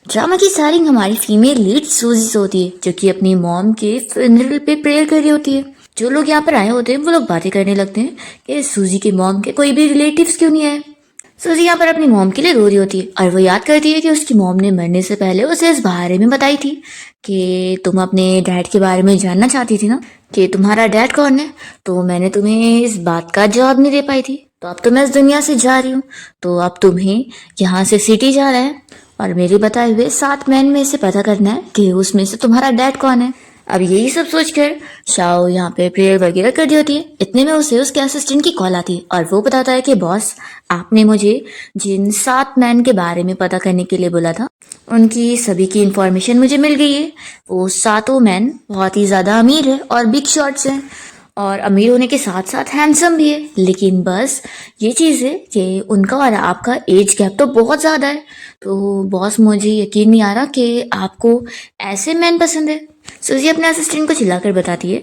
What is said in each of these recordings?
Drama की starring हमारी female lead सूजी से होती है, जो कि अपनी मॉम के फ्यूनरल पे प्रेयर कर रही होती है। जो लोग यहाँ पर आए होते हैं वो लोग बातें करने लगते हैं कि सूजी की मॉम के कोई भी रिलेटिव्स क्यों नहीं आए। सूजी यहाँ पर अपनी मॉम के लिए रो रही होती है और वो याद करती है कि उसकी मॉम ने मरने से पहले उसे इस बारे में बताई थी कि तुम अपने डैड के बारे में जानना चाहती थी ना, कि तुम्हारा डैड कौन है। तो मैंने तुम्हें इस बात का जवाब नहीं दे पाई थी, तो अब तो मैं इस दुनिया से जा रही हूँ, तो अब तुम्हें यहाँ से सिटी जाना है और मेरे बताए हुए 7 मैन में से पता करना है कि उसमें से तुम्हारा डैड कौन है। अब यही सब सोचकर शाओ यहाँ पे प्रेयर वगैरह कर दी होती है। इतने में उसे उसके असिस्टेंट की कॉल आती है और वो बताता है कि बॉस, आपने मुझे जिन 7 मैन के बारे में पता करने के लिए बोला था उनकी सभी की इंफॉर्मेशन मुझे मिल गई है। वो 7 मैन बहुत ही ज्यादा अमीर है और बिग शॉट्स हैं और अमीर होने के साथ साथ हैंडसम भी है, लेकिन बस ये चीज़ है कि उनका और आपका एज गैप तो बहुत ज़्यादा है। तो बॉस, मुझे यकीन नहीं आ रहा कि आपको ऐसे मैन पसंद है। सूजी अपने असिस्टेंट को चिल्लाकर बताती है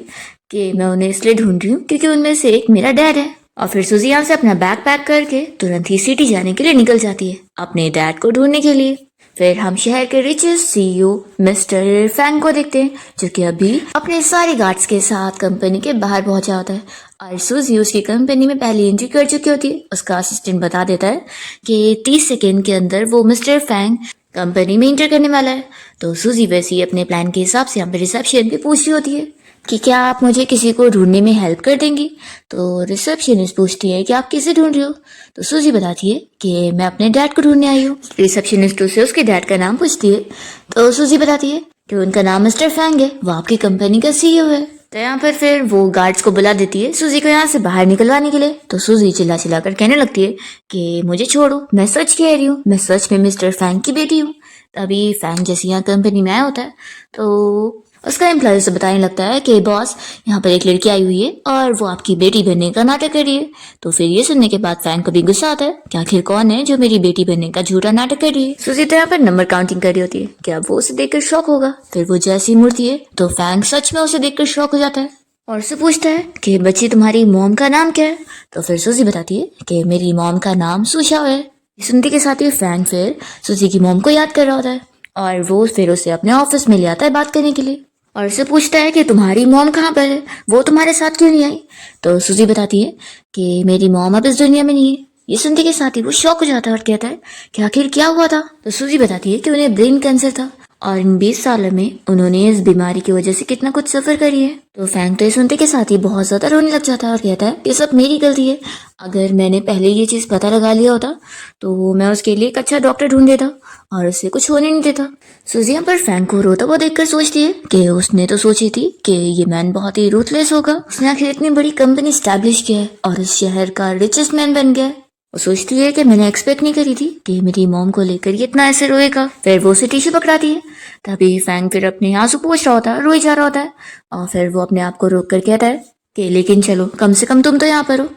कि मैं उन्हें इसलिए ढूंढ रही हूँ क्योंकि उनमें से एक मेरा डैड है। और फिर सूजी यहाँ से अपना बैग पैक करके तुरंत ही सिटी जाने के लिए निकल जाती है अपने डैड को ढूंढने के लिए। फिर हम शहर के रिचेस्ट सीईओ मिस्टर फैंग को देखते हैं, जो कि अभी अपने सारे गार्ड्स के साथ कंपनी के बाहर पहुंचा होता है और सूजी उसकी कंपनी में पहली एंट्री कर चुकी होती है। उसका असिस्टेंट बता देता है कि 30 सेकेंड के अंदर वो मिस्टर फैंग कंपनी में एंटर करने वाला है। तो सूजी वैसे ही अपने प्लान के हिसाब से यहाँ पे रिसेप्शन पे पूछ रही होती है कि क्या आप मुझे किसी को ढूंढने में हेल्प कर देंगी। तो रिसेप्शनिस्ट पूछती है कि आप किसे ढूंढ रहे हो। तो सूजी बताती है कि मैं अपने डैड को ढूंढने आई हूँ। रिसेप्शनिस्ट से उसके डैड का नाम पूछती है तो सूजी बताती है कि उनका नाम मिस्टर फैंग है, वो आपकी कंपनी का सीईओ है। तो यहाँ पर फिर वो गार्ड्स को बुला देती है सूजी को यहाँ से बाहर निकलवाने के लिए। तो सूजी चिल्ला चिल्ला कर कहने लगती है कि मुझे छोड़ो, मैं सच कह रही हूँ, मैं सच में मिस्टर फैंग की बेटी हूँ। तभी फैंग जैसे यहाँ कंपनी में आया होता है तो उसका एम्प्लॉय उसे बताने लगता है कि बॉस, यहाँ पर एक लड़की आई हुई है और वो आपकी बेटी बनने का नाटक कर रही है। तो फिर ये सुनने के बाद फैंग को भी गुस्सा आता है कि आखिर कौन है जो मेरी बेटी बनने का झूठा नाटक कर रही है। सूजी तो यहाँ पर नंबर काउंटिंग कर रही होती है, क्या वो उसे देखकर शॉक होगा। फिर वो जैसी मुड़ती है तो फैंग सच में उसे देखकर शॉक हो जाता है और उसे पूछता है कि बच्ची, तुम्हारी मॉम का नाम क्या है। तो फिर सूजी बताती है कि मेरी मॉम का नाम सुशाओ है। सुनते के साथ ही फैंग फिर सूजी की मॉम को याद कर रहा होता है और वो फिर उसे अपने ऑफिस में ले आता है बात करने के लिए और उससे पूछता है कि तुम्हारी मॉम कहाँ पर है, वो तुम्हारे साथ क्यों नहीं आई। तो सूजी बताती है कि मेरी मॉम अब इस दुनिया में नहीं है। ये सुनते के साथ ही वो शॉक हो जाता है और कहता है कि आखिर क्या हुआ था। तो सूजी बताती है कि उन्हें ब्रेन कैंसर था और इन 20 सालों में उन्होंने इस बीमारी की वजह से कितना कुछ सफर करी है। तो फैंग तो ये सुनते के साथ ही बहुत ज्यादा रोने लग जाता है और कहता है ये सब मेरी गलती है, अगर मैंने पहले ये चीज पता लगा लिया होता तो मैं उसके लिए एक अच्छा डॉक्टर ढूंढ देता और उसे कुछ होने नहीं देता। सूजी यहाँ पर फैंग को रोता हुआ देखकर सोचती है कि उसने तो सोची थी कि ये मैन बहुत ही रूथलेस होगा, उसने आखिर इतनी बड़ी कंपनी स्टैब्लिश किया है और इस शहर का रिचेस्ट मैन बन गया है। वो सोचती है कि मैंने एक्सपेक्ट नहीं करी थी कि मेरी मॉम को लेकर ये इतना ऐसे रोएगा। फिर वो उसे टिश्यू पकड़ाती है, तभी फैंग फिर अपने आंसू पोंछ रहा होता है, रोई जा रहा होता है और फिर वो अपने आप को रोक कर कहता है कि लेकिन चलो, कम से कम तुम तो यहाँ पर हो।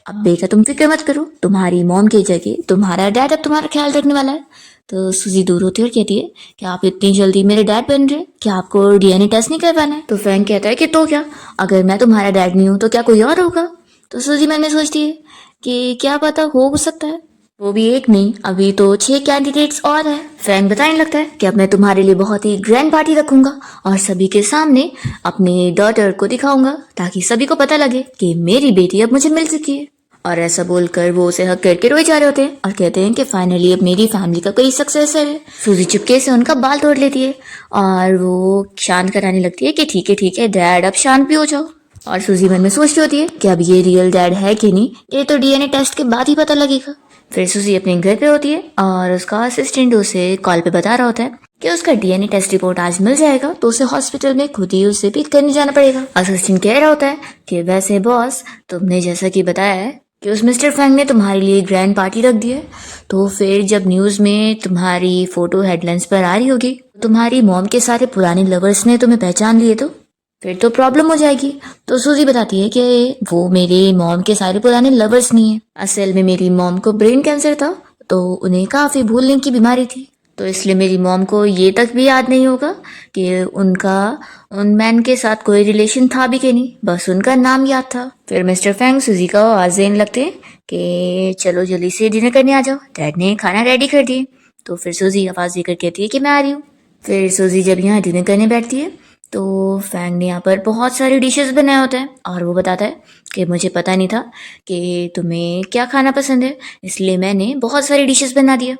अब बेटा तुम फिक्र मत करो, तुम्हारी मॉम की जगह तुम्हारा डैड अब तुम्हारा ख्याल रखने वाला है। तो सूजी दूर होती है और कहती है कि आप इतनी जल्दी मेरे डैड बन रहे, क्या आपको डीएनए टेस्ट नहीं करवाना है। तो फैंग कहता है कि तो क्या, अगर मैं तुम्हारा डैड नहीं हूँ तो क्या कोई और होगा। तो सूजी मन में सोचती है कि क्या पता हो सकता है, वो भी एक नहीं, अभी तो 6 कैंडिडेट्स और हैं। फैंग बताने लगता है कि अब मैं तुम्हारे लिए बहुत ही ग्रैंड पार्टी रखूंगा और सभी के सामने अपने डॉटर को दिखाऊंगा ताकि सभी को पता लगे कि मेरी बेटी अब मुझे मिल चुकी है। और ऐसा बोलकर वो उसे हक करके रोए जा रहे होते हैं और कहते हैं कि फाइनली अब मेरी फैमिली का कोई सक्सेसर है। सूजी चुपके से उनका बाल तोड़ लेती है और वो शांत कराने लगती है कि ठीक है डैड, अब शांत भी हो जाओ। और सूजी मन में सोचती होती है कि अब ये रियल डैड है कि नहीं, ये तो डीएनए टेस्ट के बाद ही पता लगेगा। फिर सूजी अपने घर पे होती है और उसका असिस्टेंट उसे कॉल पे बता रहा होता है कि उसका डीएनए टेस्ट रिपोर्ट आज मिल जाएगा तो उसे हॉस्पिटल में खुद ही उसे पिक करने जाना पड़ेगा। असिस्टेंट कह रहा होता है कि वैसे बॉस, तुमने जैसा कि बताया है कि उस मिस्टर फैंग ने तुम्हारे लिए ग्रैंड पार्टी रख दी है, तो फिर जब न्यूज में तुम्हारी फोटो हेडलाइंस पर आ रही होगी, तुम्हारी मॉम के सारे पुराने लवर्स ने तुम्हें पहचान लिए तो फिर तो प्रॉब्लम हो जाएगी। तो सूजी बताती है कि वो मेरे मॉम के सारे पुराने लवर्स नहीं है, असल में मेरी मॉम को ब्रेन कैंसर था तो उन्हें काफी भूलने की बीमारी थी, तो इसलिए मेरी मॉम को ये तक भी याद नहीं होगा कि उनका उन मैन के साथ कोई रिलेशन था भी कि नहीं, बस उनका नाम याद था। फिर मिस्टर फैंग सूजी का आवाज देने लगते हैं कि चलो जल्दी से डिनर करने आ जाओ, डैड ने खाना रेडी कर दिए। तो फिर सूजी आवाज़ देकर कहती है कि मैं आ रही हूँ। फिर सूजी जब यहाँ डिनर करने बैठती है तो फैंग ने यहाँ पर बहुत सारी डिशेस बनाए होते हैं और वो बताता है कि मुझे पता नहीं था कि तुम्हें क्या खाना पसंद है, इसलिए मैंने बहुत सारी डिशेस बना दिया।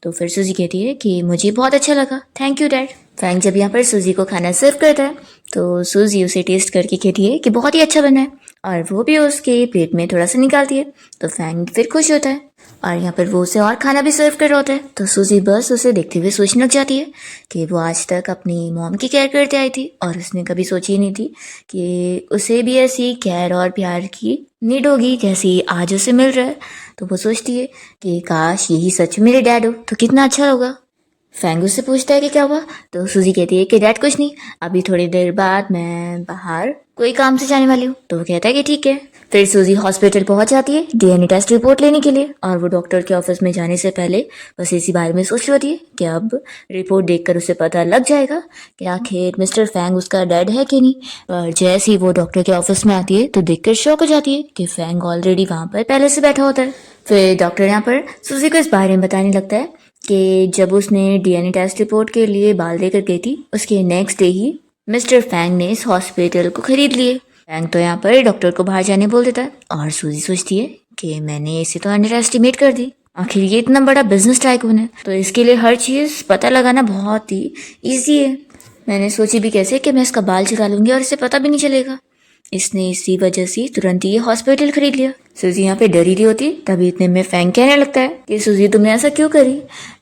तो फिर सूजी कहती है कि मुझे बहुत अच्छा लगा, थैंक यू डैड। फैंग जब यहाँ पर सूजी को खाना सर्व करता है तो सूजी उसे टेस्ट करके कहती है कि बहुत ही अच्छा बना है और वो भी उसके प्लेट में थोड़ा सा निकालती है। तो फैंग फिर खुश होता है और यहाँ पर वो उसे और खाना भी सर्व कर रहा होता है। तो सूजी बस उसे देखते हुए सोचने लग जाती है कि वो आज तक अपनी मॉम की केयर करते आई थी और उसने कभी सोची नहीं थी कि उसे भी ऐसी केयर और प्यार की नीड होगी जैसी आज उसे मिल रहा है। तो वो सोचती है कि काश यही सच में मेरे डैड हो तो कितना अच्छा होगा। फैंग उससे पूछता है कि क्या हुआ। तो सूजी कहती है कि डैड कुछ नहीं, अभी थोड़ी देर बाद मैं बाहर कोई काम से जाने वाली हूँ। तो वो कहता है कि ठीक है। फिर सूजी हॉस्पिटल पहुंच जाती है डीएनए टेस्ट रिपोर्ट लेने के लिए और वो डॉक्टर के ऑफिस में जाने से पहले बस इसी बारे में सोच रही होती है कि अब रिपोर्ट देखकर उसे पता लग जाएगा कि आखिर मिस्टर फैंग उसका डैड है कि नहीं। पर जैसे ही वो डॉक्टर के ऑफिस में आती है तो देखकर शॉक हो जाती है कि फैंग ऑलरेडी वहां पर पहले से बैठा होता है। फिर डॉक्टर यहाँ पर सूजी को इस बारे में बताने लगता है कि जब उसने डीएनए टेस्ट रिपोर्ट के लिए बाल देकर गई थी उसके नेक्स्ट डे ही मिस्टर फैंग ने इस हॉस्पिटल को खरीद लिए। फैंग तो यहाँ पर डॉक्टर को बाहर जाने बोल देता है और सूजी सोचती है कि मैंने इसे तो अंडर एस्टिमेट कर दी, आखिर ये इतना बड़ा बिजनेस टाइकून है तो इसके लिए हर चीज़ पता लगाना बहुत ही ईजी है। मैंने सोची भी कैसे कि मैं इसका बाल चुरा लूंगी और इसे पता भी नहीं चलेगा। इसने इसी वजह से तुरंत ही हॉस्पिटल खरीद लिया। सूजी यहाँ पे डरी रही होती तभी इतने में फैंग कहने लगता है कि सूजी तुमने ऐसा क्यों करी,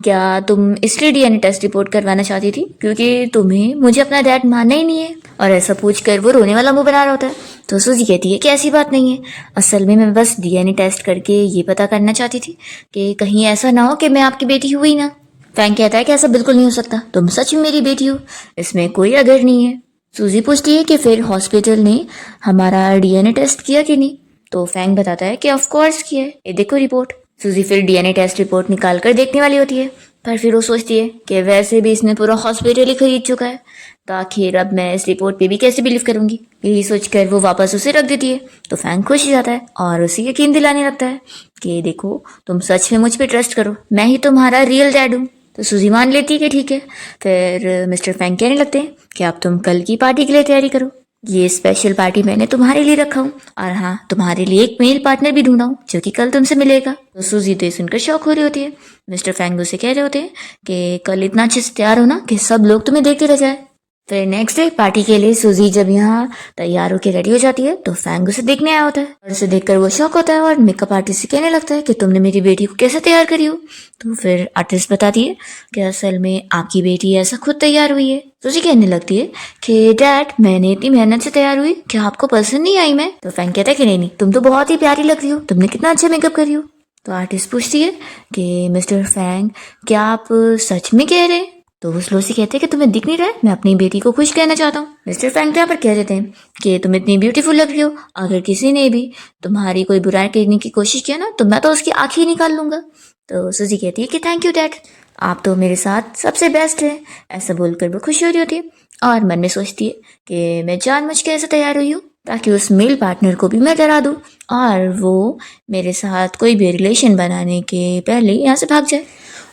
क्या तुम इसलिए डीएनए टेस्ट रिपोर्ट करवाना चाहती थी क्योंकि तुम्हें मुझे अपना डैड मानना ही नहीं है। और ऐसा पूछकर वो रोने वाला मुंह बना रहा होता है। तो सूजी कहती है कि ऐसी बात नहीं है, असल में मैं बस डीएनए टेस्ट करके ये पता करना चाहती थी कि कहीं ऐसा ना हो कि मैं आपकी बेटी हुई ना। फैंग कहता है कि ऐसा बिल्कुल नहीं हो सकता, तुम सच में मेरी बेटी हो, इसमें कोई अगर नहीं है। सूजी पूछती है कि फिर हॉस्पिटल ने हमारा डीएनए टेस्ट किया कि नहीं। तो फैंग बताता है कि ऑफ कोर्स किया है, ये देखो रिपोर्ट। सूजी फिर डीएनए टेस्ट रिपोर्ट निकाल कर देखने वाली होती है पर फिर वो सोचती है कि वैसे भी इसने पूरा हॉस्पिटल ही खरीद चुका है तो आखिर अब मैं इस रिपोर्ट पे भी कैसे बिलीव करूंगी। यही सोचकर वो वापस उसे रख देती है। तो फैंग खुश हो जाता है और उसे यकीन दिलाने लगता है कि देखो तुम सच में मुझ पर ट्रस्ट करो, मैं ही तुम्हारा रियल डैड हूँ। तो सूजी मान लेती है कि ठीक है। फिर मिस्टर फैंग कहने लगते हैं कि अब तुम कल की पार्टी के लिए तैयारी करो, ये स्पेशल पार्टी मैंने तुम्हारे लिए रखा हूँ और हाँ तुम्हारे लिए एक मेल पार्टनर भी ढूंढा हूँ जो कि कल तुमसे मिलेगा। तो सूजी तो ये सुनकर शौक हो रही होती है। मिस्टर फैंग उसे कह रहे होते हैं कि कल इतना अच्छे से तैयार हो ना कि सब लोग तुम्हें देखते रह जाए। फिर नेक्स्ट डे पार्टी के लिए सूजी जब यहाँ तैयार होकर रेडी हो जाती है तो फैंग उसे देखने आया होता है और उसे देखकर वो शौक होता है और मेकअप आर्टिस्ट से कहने लगता है कि तुमने मेरी बेटी को कैसे तैयार करी हो। तो फिर आर्टिस्ट बताती है कि असल में आपकी बेटी ऐसा खुद तैयार हुई है। सूजी कहने लगती है कि डैड मैंने इतनी मेहनत से तैयार हुई, क्या आपको पसंद नहीं आई मैं। तो फैंग कहता है कि नहीं नहीं, तुम तो बहुत ही प्यारी लग रही हो, तुमने कितना अच्छा मेकअप करी हो। तो आर्टिस्ट पूछती है कि मिस्टर फैंग क्या आप सच में कह रहे हैं। तो वो स्लो से कहते हैं कि तुम्हें दिख नहीं रहा है, मैं अपनी बेटी को खुश कहना चाहता हूँ। मिस्टर फैंक यहाँ पर कह देते हैं कि तुम इतनी ब्यूटीफुल लग रही हो, अगर किसी ने भी तुम्हारी कोई बुराई करने की कोशिश किया ना तो मैं तो उसकी आँख ही निकाल लूंगा। तो सूजी कहती है कि थैंक यू डैड, आप तो मेरे साथ सबसे बेस्ट है। ऐसा बोलकर वो खुश हो रही होती है और मन में सोचती है कि मैं जानबूझ के ऐसे तैयार हुई हूँ ताकि उस मेल पार्टनर को भी मैं डरा दूँ और वो मेरे साथ कोई भी रिलेशन बनाने के पहले यहाँ से भाग जाए।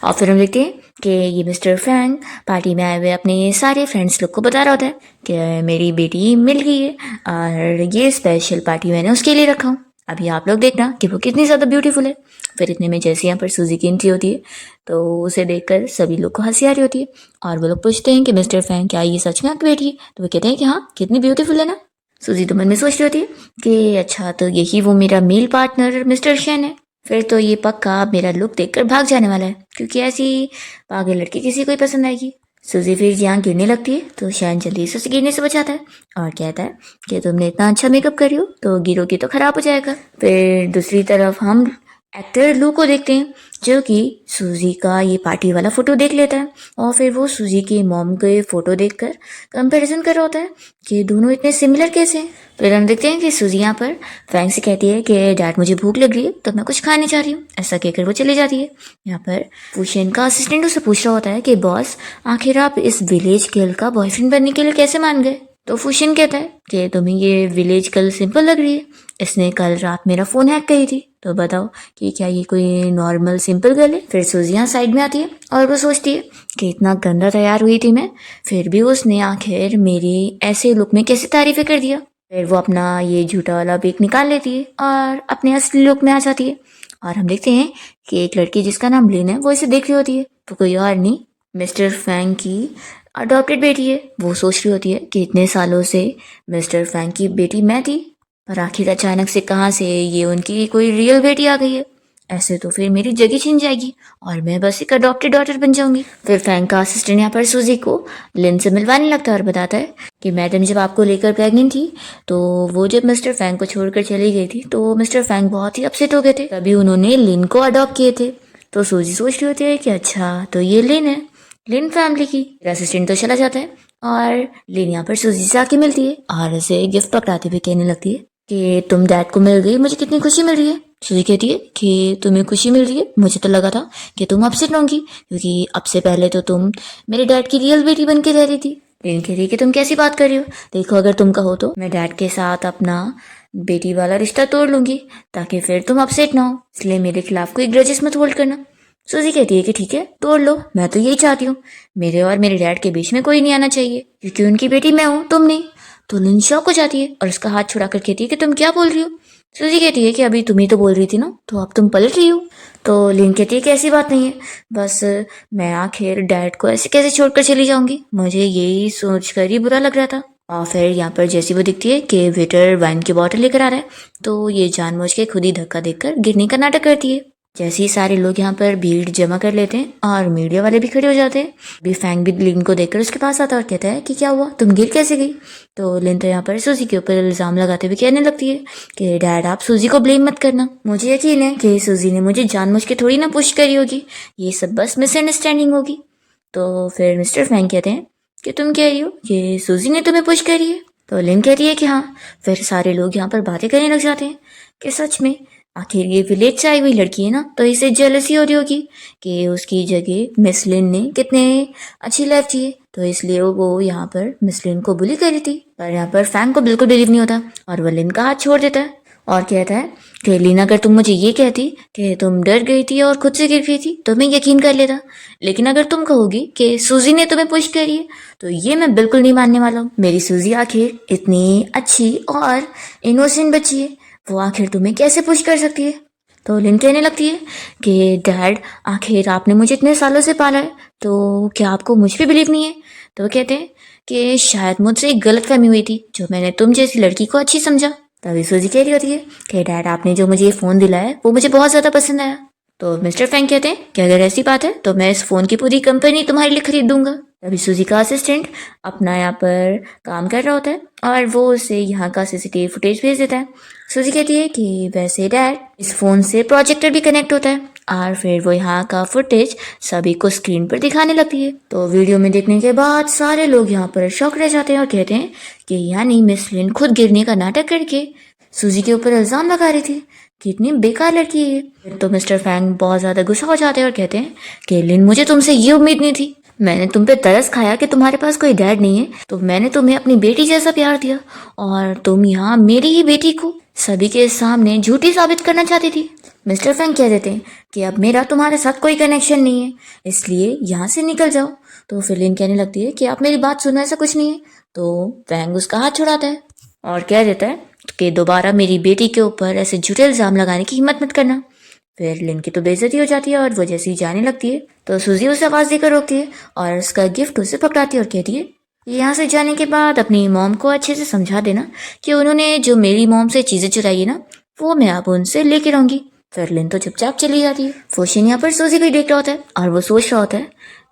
और फिर हम देखते हैं कि ये मिस्टर फैंग पार्टी में आए हुए अपने सारे फ्रेंड्स लोग को बता रहा होता है कि मेरी बेटी मिल गई है और ये स्पेशल पार्टी मैंने उसके लिए रखा हूँ, अभी आप लोग देखना कि वो कितनी ज़्यादा ब्यूटीफुल है। फिर इतने में जैसे यहाँ पर सूजी की एंट्री होती है तो उसे देखकर सभी लोग को हंसी आ रही होती है और वो लोग पूछते हैं कि मिस्टर फैंग क्या ये सच में आपकी बेटी है। तो वो कहते हैं कि हाँ कितनी ब्यूटीफुल है ना। सूजी तो मन में सोच रही होती है कि अच्छा तो यही वो मेरा मेल पार्टनर मिस्टर शेन है, फिर तो ये पक्का मेरा लुक देखकर भाग जाने वाला है क्योंकि ऐसी पागल लड़की किसी को ही पसंद आएगी। सूजी फिर यहाँ गिरने लगती है तो शैन जल्दी से उसे गिरने से बचाता है और कहता है कि तुमने इतना अच्छा मेकअप करी हो तो गिरोगी तो खराब हो जाएगा। फिर दूसरी तरफ हम एक्टर लू को देखते हैं जो कि सूजी का ये पार्टी वाला फोटो देख लेता है और फिर वो सूजी की मॉम के फोटो देखकर कंपैरिजन कर रहा होता है कि दोनों इतने सिमिलर कैसे हैं। फिर हम देखते हैं कि सूजी यहाँ पर फैंग से कहती है कि डैड मुझे भूख लग रही है तो मैं कुछ खाने चाह रही हूँ, ऐसा कहकर वो चली जाती है। यहाँ पर फूशियन का असिस्टेंट उसे पूछ रहा होता है कि बॉस आखिर आप इस विलेज गर्ल का बॉयफ्रेंड बनने के लिए कैसे मान गए। तो फुशिन कहता है कि तुम्हें ये विलेज गर्ल सिंपल लग रही है, इसने कल रात मेरा फ़ोन हैक करी थी, तो बताओ कि क्या ये कोई नॉर्मल सिंपल गर्ल है। फिर सूजी यहाँ साइड में आती है और वो सोचती है कि इतना गंदा तैयार हुई थी मैं, फिर भी उसने आखिर मेरी ऐसे लुक में कैसे तारीफ़ें कर दिया। फिर वो अपना ये झूठा वाला बेक निकाल लेती है और अपने असली लुक में आ जाती है। और हम देखते हैं कि एक लड़की जिसका नाम लिन है वो इसे देख रही होती है, तो कोई और नहीं मिस्टर फैंग की अडॉप्टेड बेटी है। वो सोच रही होती है कि इतने सालों से मिस्टर फैंग की बेटी मैं थी, पर आखिर अचानक से कहाँ से ये उनकी कोई रियल बेटी आ गई है। ऐसे तो फिर मेरी जगह छिन जाएगी और मैं बस एक अडॉप्टेड डॉटर बन जाऊंगी। फिर फैंग का असिस्टेंट यहाँ पर सूजी को लिन से मिलवाने लगता है और बताता है कि मैडम जब आपको लेकर प्रेग्नेंट थी तो वो जब मिस्टर फैंग को छोड़कर चली गई थी तो मिस्टर फैंग बहुत ही अपसेट हो गए थे, तभी उन्होंने लिन को अडॉप्ट किए थे। तो सूजी सोच रही होती है कि अच्छा तो ये लिन है, लिन फैमिली की। असिस्टेंट तो चला जाता है और लिन यहाँ पर सूजी से आके मिलती है और उसे गिफ्ट पकड़ाते हुए कहने लगती है कि तुम डैड को मिल गई, मुझे कितनी खुशी मिल रही है। सूजी कहती है कि तुम्हें खुशी मिल रही है, मुझे तो लगा था कि तुम अपसेट होंगी क्योंकि अब से पहले तो तुम मेरे डैड की रियल बेटी बन के रह रही थी। लिन कह रही है कि तुम कैसी बात कर रही हो, देखो अगर तुम कहो तो मैं डैड के साथ अपना बेटी वाला रिश्ता तोड़ लूंगी ताकि फिर तुम अपसेट ना हो, इसलिए मेरे खिलाफ कोई ग्रजेस मत होल्ड करना। सूजी कहती है कि ठीक है तोड़ लो, मैं तो यही चाहती हूँ, मेरे और मेरे डैड के बीच में कोई नहीं आना चाहिए क्योंकि उनकी बेटी मैं हूँ, तुम नहीं। तो लिन शॉक हो जाती है और उसका हाथ छुड़ाकर कहती है कि तुम क्या बोल रही हो। सूजी कहती है कि अभी तुम ही तो बोल रही थी ना, तो अब तुम पलट रही हो। तो लिन कहती है कि ऐसी बात नहीं है, बस मैं आखिर डैड को ऐसे कैसे छोड़कर चली जाऊंगी, मुझे यही सोच कर ही बुरा लग रहा था। और फिर यहाँ पर जैसी वो दिखती है कि वेटर वाइन की बॉटल लेकर आ रहा है, तो ये जानबूझ के खुद ही धक्का देकर गिरने का नाटक करती है। जैसे ही सारे लोग यहाँ पर भीड़ जमा कर लेते हैं और मीडिया वाले भी खड़े हो जाते हैं, भी फैंग भी लिन को देखकर उसके पास आता है और कहता है कि क्या हुआ, तुम गिर कैसे गई। तो लिन तो यहाँ पर सूजी के ऊपर इल्जाम लगाते हुए कहने लगती है कि डैड आप सूजी को ब्लेम मत करना, मुझे यकीन है कि सूजी ने मुझे जानबूझ के थोड़ी ना पुश करी होगी, ये सब बस मिसअंडरस्टैंडिंग होगी। तो फिर मिस्टर फैंग कहते हैं कि तुम कह रही हो कि सूजी ने तुम्हें पुश करी है। तो लिन कहती है कि हाँ। फिर सारे लोग यहाँ पर बातें करने लग जाते हैं कि सच में आखिर ये विलेज से आई हुई लड़की है ना, तो इसे जेलसी हो रही होगी कि उसकी जगह मिस लिन ने कितने अच्छी लाइफ जी है, तो इसलिए वो यहाँ पर मिस लिन को बुली कर रही थी। पर यहाँ पर फैंग को बिल्कुल बिलीव नहीं होता और वो लिन का हाथ छोड़ देता है और कहता है कि लिन अगर तुम मुझे ये कहती कि तुम डर गई थी और खुद से गिर गई थी तो मैं यकीन कर लेता, लेकिन अगर तुम कहोगी कि सूजी ने तुम्हें पुश करी है तो ये मैं बिल्कुल नहीं मानने वाला हूँ। मेरी सूजी आखिर इतनी अच्छी और इनोसेंट बच्ची है, वो आखिर तुम्हें कैसे पुश कर सकती है। तो लिन कहने लगती है कि डैड आखिर आपने मुझे इतने सालों से पाला है, तो क्या आपको मुझ पे बिलीव नहीं है। तो वो कहते हैं कि शायद मुझसे एक गलतफहमी हुई थी जो मैंने तुम जैसी लड़की को अच्छी समझा। तभी सूजी कह रही होती है कि डैड आपने जो मुझे ये फ़ोन दिलाया है वो मुझे बहुत ज़्यादा पसंद आया। तो मिस्टर फैंग कहते हैं कि अगर ऐसी बात है तो मैं इस फ़ोन की पूरी कंपनी तुम्हारे लिए खरीद दूंगा। तभी सूजी का असिस्टेंट अपना यहाँ पर काम कर रहा होता है और वो उसे यहाँ का सीसीटीवी फुटेज भेज देता है। सूजी कहती है कि वैसे डैड इस फ़ोन से प्रोजेक्टर भी कनेक्ट होता है और फिर वो यहाँ का फुटेज सभी को स्क्रीन पर दिखाने लगती है। तो वीडियो में देखने के बाद सारे लोग यहाँ पर शॉक रह जाते हैं और कहते हैं कि यानी मिस लिन खुद गिरने का नाटक करके सूजी के ऊपर इल्ज़ाम लगा रही थी, कितनी बेकार लड़की है। फिर तो मिस्टर फैंग बहुत ज़्यादा गुस्सा हो जाते हैं और कहते हैं कि लिन मुझे तुमसे ये उम्मीद नहीं थी, मैंने तुम पे तरस खाया कि तुम्हारे पास कोई डैड नहीं है तो मैंने तुम्हें अपनी बेटी जैसा प्यार दिया और तुम यहाँ मेरी ही बेटी को सभी के सामने झूठी साबित करना चाहती थी। मिस्टर फैंग कह देते हैं कि अब मेरा तुम्हारे साथ कोई कनेक्शन नहीं है, इसलिए यहाँ से निकल जाओ। तो फिर लिन कहने लगती है कि आप मेरी बात सुनो, ऐसा कुछ नहीं है। तो फैंग उसका हाथ छुड़ाता है और कह देता है कि दोबारा मेरी बेटी के ऊपर ऐसे झूठे इल्ज़ाम लगाने की हिम्मत मत करना। फिर लिन की तो बेइज्जती हो जाती है और वो जैसे ही जाने लगती है तो सूजी उसे आवाज़ देकर रोकती है और उसका गिफ्ट उसे पकड़ाती है और कहती है यहाँ से जाने के बाद अपनी मॉम को अच्छे से समझा देना कि उन्होंने जो मेरी मॉम से चीज़ें चुराई है ना वो मैं अब उनसे लेके रहूँगी। फिर लिन तो चुपचाप चली जाती है। फोशिन यहाँ पर सूजी को देख रहा होता है और वो सोच रहा होता है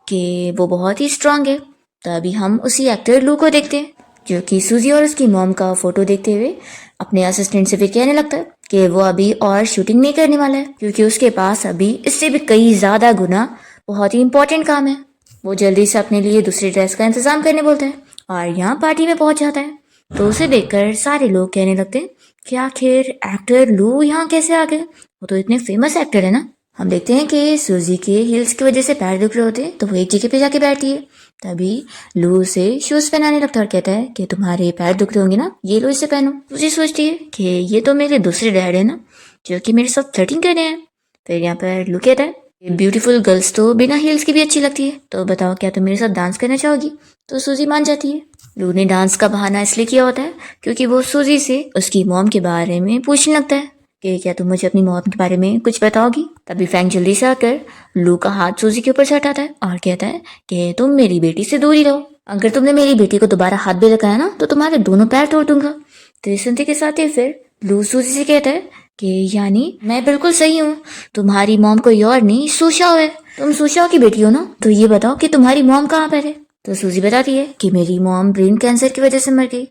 कि वो बहुत ही स्ट्रांग है। तभी हम उसी एक्टर लू को देखते हैं जो कि सूजी और उसकी मॉम का फोटो देखते हुए अपने असिस्टेंट से फिर कहने लगता है कि वो अभी और शूटिंग नहीं करने वाला है क्योंकि उसके पास अभी इससे भी कई ज़्यादा गुना बहुत ही इंपॉर्टेंट काम है। वो जल्दी से अपने लिए दूसरी ड्रेस का इंतजाम करने बोलता है और यहाँ पार्टी में पहुंच जाता है। तो उसे देखकर सारे लोग कहने लगते हैं कि आखिर एक्टर लू यहाँ कैसे आ गए, वो तो इतने फेमस एक्टर है ना। हम देखते हैं कि सूजी के हील्स की वजह से पैर दुख रहे होते हैं, तो वो एक जगह पे जाके बैठती है। तभी लू उसे शूज पहनाने लगता है और कहता है कि तुम्हारे पैर दुख रहे होंगे ना, ये लो इसे पहनो। सूजी सोचती है कि ये तो मेरे दूसरे डैड है ना, जो कि मेरे साथ फ्लर्टिंग कर रहे हैं। फिर यहाँ पर लू कहता है ब्यूटीफुल गर्ल्स तो बिना हील्स की भी अच्छी लगती है, तो बताओ क्या तुम मेरे साथ डांस करना चाहोगी। तो सूजी मान जाती है। लू ने डांस का बहाना इसलिए किया होता है क्योंकि वो सूजी से उसकी मॉम के बारे में पूछने लगता है कि क्या तुम मुझे अपनी मॉम के बारे में कुछ बताओगी। तभी फैंग जल्दी से आकर लू का हाथ सूजी के ऊपर से हटाता है और कहता है कि तुम मेरी बेटी से दूर ही रहो, अगर तुमने मेरी बेटी को दोबारा हाथ भी लगाया ना तो तुम्हारे दोनों पैर तोड़ दूंगा। तो ये सुनते के साथ ही फिर लू सूजी से कहता है कि यानी मैं बिल्कुल सही हूँ, तुम्हारी मॉम कोई और नहीं सुशाओ है, तुम सुशाओ की बेटी हो ना, तो ये बताओ कि तुम्हारी मॉम कहाँ पर है। तो सूजी बताती है कि मेरी मॉम ब्रेन कैंसर की वजह से मर गई।